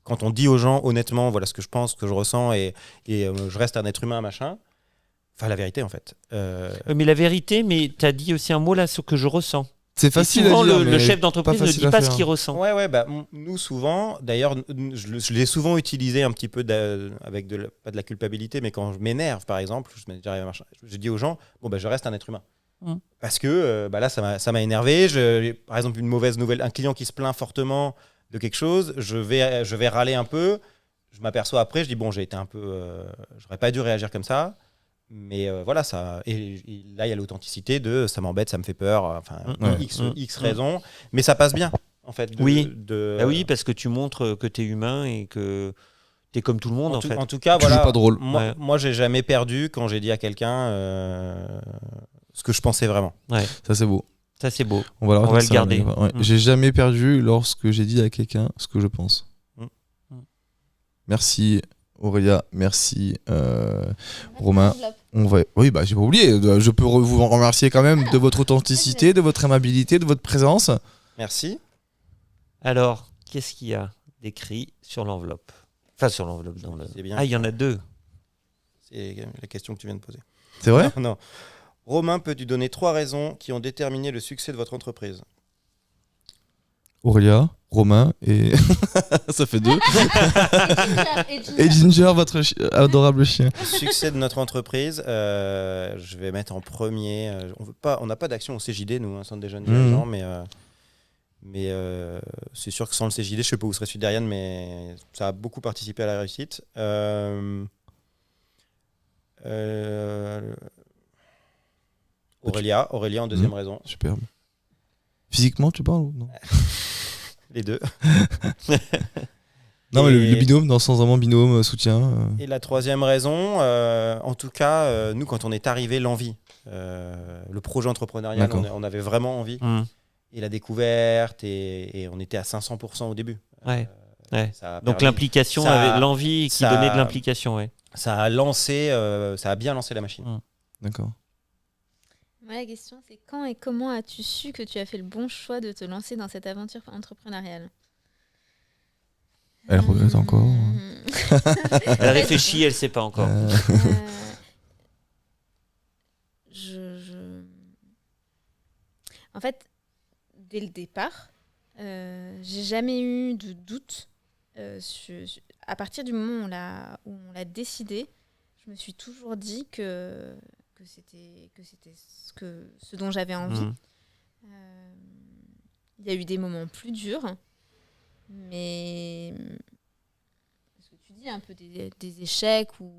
quand on dit aux gens, honnêtement, voilà ce que je pense, ce que je ressens, et je reste un être humain, machin, enfin, la vérité, en fait. Mais la vérité, mais tu as dit aussi un mot là, ce que je ressens. C'est Et facile souvent, à dire, le mais chef d'entreprise pas ne facile dit à pas faire. ce qu'il ressent. Ouais, bah, nous, souvent, d'ailleurs, je l'ai souvent utilisé un petit peu avec pas de la culpabilité, mais quand je m'énerve, par exemple, je dis aux gens, bon, bah, je reste un être humain. Mm. Parce que là, ça m'a énervé. Par exemple, une mauvaise nouvelle, un client qui se plaint fortement de quelque chose, je vais râler un peu. Je m'aperçois après, je dis, bon, j'ai été un peu. J'aurais pas dû réagir comme ça. Mais voilà, ça. Et là, il y a l'authenticité de ça m'embête, ça me fait peur. Enfin, Ouais. X raisons. Mais ça passe bien, en fait. Oui. Bah oui, parce que tu montres que tu es humain et que tu es comme tout le monde, en fait. En tout cas, Toujours voilà. pas drôle. Ouais. Moi, j'ai jamais perdu quand j'ai dit à quelqu'un ce que je pensais vraiment. Ouais, Ça, c'est beau. ça c'est beau. On va, On va le garder. Ouais. Mm. J'ai jamais perdu lorsque j'ai dit à quelqu'un ce que je pense. Mm. Merci Aurélia, merci Romain. Oui, bah j'ai pas oublié. Je peux vous en remercier quand même de votre authenticité, de votre aimabilité, de votre présence. Merci. Alors, qu'est-ce qu'il y a d'écrit sur l'enveloppe? Enfin, sur l'enveloppe. C'est bien. Ah, il y en a deux. C'est la question que tu viens de poser. C'est vrai? Non. Romain, peux-tu donner 3 raisons qui ont déterminé le succès de votre entreprise? Aurélia, Romain et ça fait 2. Et Ginger, votre adorable chien. Succès de notre entreprise, je vais mettre en premier. On n'a pas d'action au CJD, nous, Centre des jeunes dirigeants, mais c'est sûr que sans le CJD, je ne sais pas où serait Suderian, mais ça a beaucoup participé à la réussite. Aurélia en deuxième raison. Superbe. Physiquement, tu parles ou non? Les deux. Non, mais Et- le binôme, dans Sans Amant, binôme, soutien. Et la troisième raison, en tout cas, nous, quand on est arrivé, l'envie. Le projet entrepreneurial, D'accord. on avait vraiment envie. Mm. Et la découverte, et on était à 500% au début. Ouais. Ouais. Ça a Donc permis- l'implication, ça- avait l'envie qui ça- donnait de l'implication, ouais. ça a lancé, ça a bien lancé la machine. D'accord. Moi, la question, c'est quand et comment as-tu su que tu as fait le bon choix de te lancer dans cette aventure entrepreneuriale? Elle regrette encore. Elle réfléchit, elle sait pas encore. En fait, dès le départ, j'ai jamais eu de doute. À partir du moment où on l'a décidé, je me suis toujours dit que c'était ce dont j'avais envie. Mm. Il y a eu des moments plus durs, mais ce que tu dis, un peu des échecs ou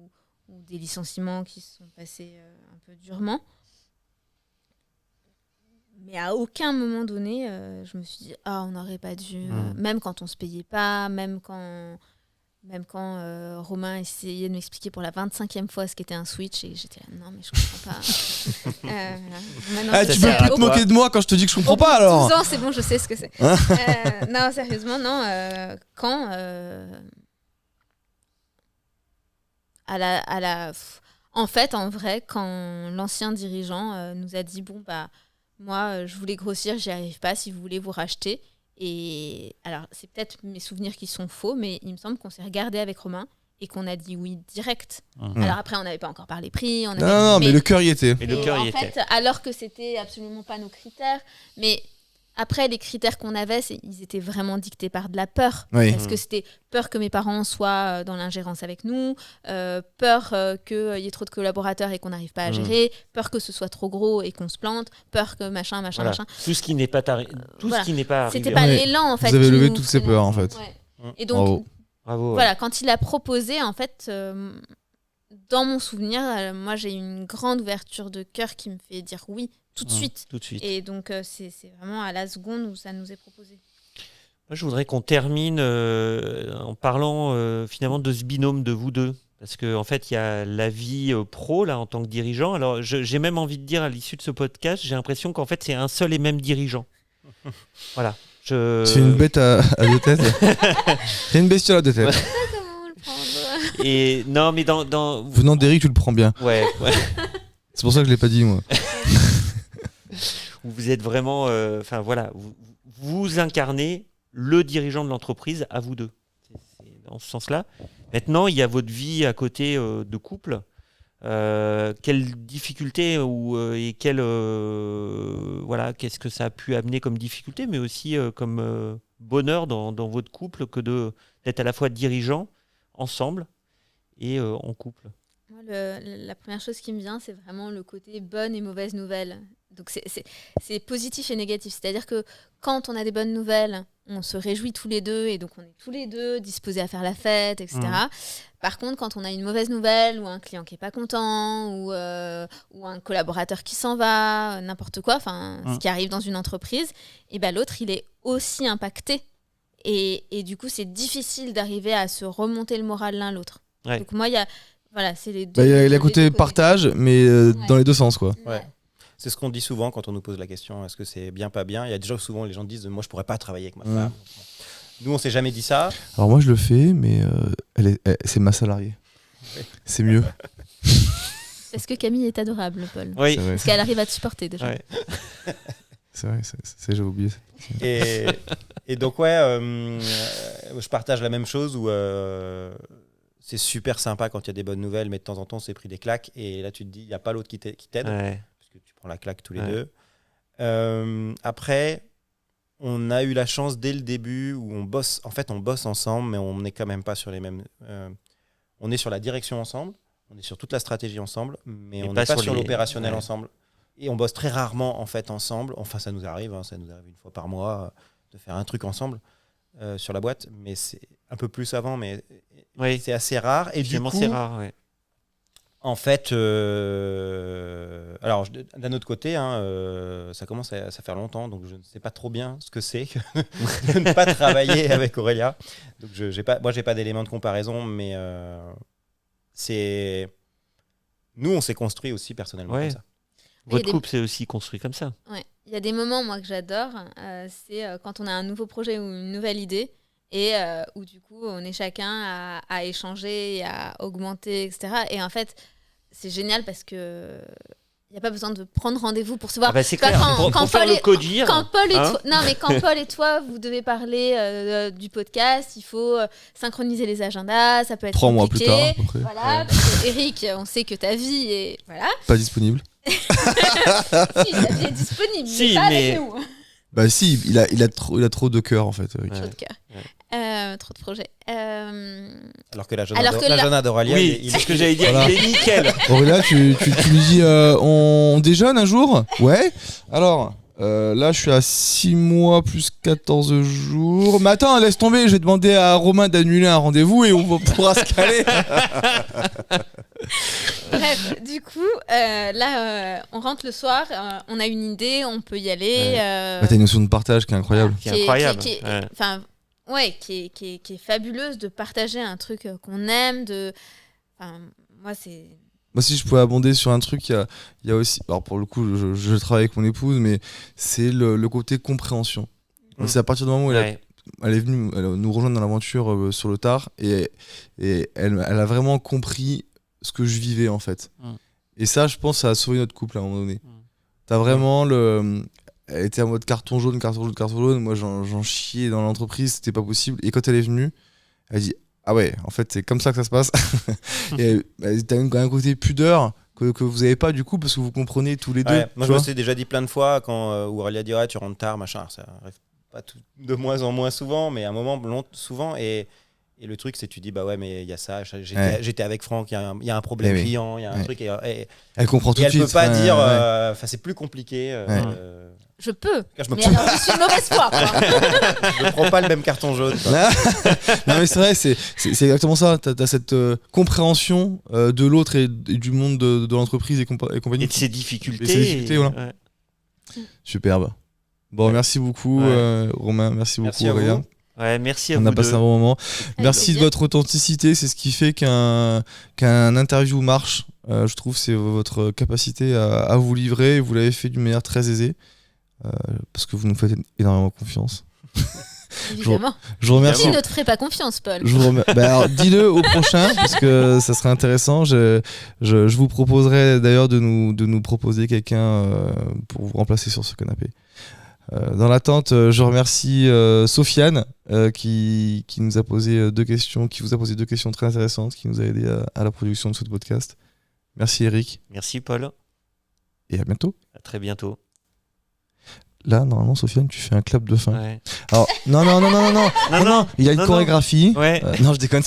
des licenciements qui se sont passés un peu durement. Mais à aucun moment donné, je me suis dit on n'aurait pas dû. Même quand on se payait pas, même quand Romain essayait de m'expliquer pour la 25e fois ce qu'était un Switch, et j'étais là, non mais je comprends pas. Maintenant, Tu je peux sais. plus te moquer de moi quand je te dis que je comprends pas alors. 12 ans, c'est bon, je sais ce que c'est. Non, sérieusement, non. En vrai, quand l'ancien dirigeant nous a dit, bon, bah, moi, je voulais grossir, j'y arrive pas, si vous voulez vous racheter. Et alors, c'est peut-être mes souvenirs qui sont faux, mais il me semble qu'on s'est regardé avec Romain et qu'on a dit oui direct. Alors après, on n'avait pas encore parlé prix. Non, mais le cœur y était. Et le cœur y en était. fait, alors que c'était absolument pas nos critères, mais après, les critères qu'on avait, ils étaient vraiment dictés par de la peur. Oui. Parce que c'était peur que mes parents soient dans l'ingérence avec nous, peur qu'il y ait trop de collaborateurs et qu'on n'arrive pas à gérer, peur que ce soit trop gros et qu'on se plante, peur que machin. Voilà. Tout ce qui n'est pas Voilà. ce qui n'est pas arrivé. C'était pas Ouais. l'élan, en fait. Vous avez qui levé nous toutes ces freinait. peurs, en fait. Ouais. Et donc, Bravo. Bravo. voilà, quand il a proposé, en fait, dans mon souvenir, moi, j'ai eu une grande ouverture de cœur qui me fait dire oui tout de suite. Tout de suite. Et donc, c'est vraiment à la seconde où ça nous est proposé. Moi, je voudrais qu'on termine en parlant finalement de ce binôme de vous deux. Parce qu'en fait, il y a la vie pro là, en tant que dirigeant. Alors, j'ai même envie de dire, à l'issue de ce podcast, j'ai l'impression qu'en fait, c'est un seul et même dirigeant. Voilà. C'est une bête à deux têtes. C'est une bestiole à deux têtes. Comment le prendre? Et non, mais dans... Venant d'Eric, tu le prends bien. Ouais. C'est pour ça que je l'ai pas dit, moi. Vous êtes vraiment... Enfin, voilà. Vous incarnez le dirigeant de l'entreprise à vous deux. C'est dans ce sens-là. Maintenant, il y a votre vie à côté de couple. Quelles difficultés et voilà, qu'est-ce que ça a pu amener comme difficulté, mais aussi comme bonheur dans votre couple que d'être à la fois dirigeant ensemble et en couple. Moi, la première chose qui me vient, c'est vraiment le côté bonne et mauvaise nouvelle. Donc c'est positif et négatif. C'est-à-dire que quand on a des bonnes nouvelles, on se réjouit tous les deux et donc on est tous les deux disposés à faire la fête, etc. Par contre, quand on a une mauvaise nouvelle ou un client qui n'est pas content ou un collaborateur qui s'en va, n'importe quoi, ce qui arrive dans une entreprise, et ben l'autre, il est aussi impacté. Et du coup, c'est difficile d'arriver à se remonter le moral l'un l'autre. Ouais. Donc moi, voilà, c'est les deux. Il y a les côté deux côtés. partage, mais dans les deux sens, quoi. Ouais. C'est ce qu'on dit souvent quand on nous pose la question, est-ce que c'est bien, pas bien? Il y a déjà souvent les gens disent, moi je pourrais pas travailler avec ma femme. Nous on s'est jamais dit ça. Alors moi je le fais, mais c'est ma salariée. Oui. C'est mieux. Parce que Camille est adorable, Paul. Oui. C'est vrai, Parce qu'elle arrive à te supporter déjà. Ouais. c'est vrai, j'avais oublié. Et donc je partage la même chose où c'est super sympa quand il y a des bonnes nouvelles, mais de temps en temps on s'est pris des claques et là tu te dis, il n'y a pas l'autre qui t'aide. Ouais. Que tu prends la claque tous les deux. Après, on a eu la chance dès le début où on bosse ensemble, mais on n'est quand même pas sur les mêmes... on est sur la direction ensemble, on est sur toute la stratégie ensemble, mais on n'est pas sur l'opérationnel ensemble. Et on bosse très rarement en fait ensemble. Enfin, ça nous arrive une fois par mois de faire un truc ensemble sur la boîte, mais c'est un peu plus avant, mais c'est assez rare. Et du coup, c'est rare, ouais. En fait, alors d'un autre côté, ça commence à faire longtemps, donc je ne sais pas trop bien ce que c'est que de ne pas travailler avec Aurélia. Donc j'ai pas d'éléments de comparaison, mais nous, on s'est construit aussi personnellement comme ça. Votre couple s'est aussi construit comme ça. Ouais. Il y a des moments, moi, que j'adore, c'est quand on a un nouveau projet ou une nouvelle idée et où du coup, on est chacun à échanger et à augmenter, etc. Et en fait, c'est génial parce que il n'y a pas besoin de prendre rendez-vous pour se voir. C'est clair, pour faire le codir. Quand Paul et toi, vous devez parler du podcast, il faut synchroniser les agendas, ça peut être 3 mois plus tard, à peu près. Voilà, parce que Eric, on sait que ta vie est... Voilà. Pas disponible. Si, ta vie est disponible, mais pas avec nous. Bah si, il a trop de cœur en fait. Trop de cœur. Trop de projets. Alors que l'agenda d'Aurélia, c'est ce que j'allais dire, il est nickel. Aurélia, tu lui dis on déjeune un jour? Ouais. Alors, là je suis à 6 mois plus 14 jours. Mais attends, laisse tomber, je vais demander à Romain d'annuler un rendez-vous et on pourra se caler. Bref, du coup, là, on rentre le soir, on a une idée, on peut y aller. T'as une notion de partage qui est incroyable. Qui est incroyable. Qui est fabuleuse de partager un truc qu'on aime. Moi, si je pouvais abonder sur un truc, il y a aussi, alors pour le coup, je travaille avec mon épouse, mais c'est le côté compréhension. C'est à partir du moment où elle est venue nous rejoindre dans l'aventure sur le tard et elle a vraiment compris ce que je vivais en fait. Et ça, je pense, ça a sauvé notre couple à un moment donné. T'as vraiment elle était en mode carton jaune. Moi, j'en chiais dans l'entreprise, c'était pas possible. Et quand elle est venue, elle dit ah ouais, en fait, c'est comme ça que ça se passe. Et t'as un côté pudeur que vous avez pas du coup parce que vous comprenez tous les deux. Moi, je me suis déjà dit plein de fois quand Aurélia dit tu rentres tard, machin. Ça arrive pas de moins en moins souvent, mais à un moment souvent. Et le truc, c'est tu dis bah ouais, mais il y a ça. J'étais avec Franck, il y a un problème client, il y a un truc. Et elle comprend tout de suite. Elle peut pas dire. C'est plus compliqué. Je peux. Mais alors, je suis mauvaise foi. Je ne prends pas le même carton jaune. Non, mais c'est vrai, c'est exactement ça. T'as cette compréhension de l'autre et du monde de l'entreprise et compagnie. Et de ses difficultés. Voilà. Superbe. Bon, merci beaucoup, Romain. Merci beaucoup, Aurélien. Ouais, merci à On vous a passé deux. un bon moment. Avec Merci de plaisir. votre authenticité, c'est ce qui fait qu'un interview marche. Je trouve c'est votre capacité à vous livrer. Vous l'avez fait d'une manière très aisée parce que vous nous faites énormément confiance. Évidemment. Je vous remercie. Qui ne te ferait pas confiance, Paul? Alors, dis-le au prochain parce que ça serait intéressant. Je vous proposerai d'ailleurs de nous proposer quelqu'un pour vous remplacer sur ce canapé. Dans l'attente, je remercie Sofiane qui nous a posé 2 questions, qui vous a posé 2 questions très intéressantes, qui nous a aidé à la production de ce podcast. Merci Eric Merci Paul. et à bientôt. À très bientôt. Là, normalement, Sofiane, tu fais un clap de fin. Ouais. Alors, non, Non, il y a une non, chorégraphie. Ouais. Non, je déconne.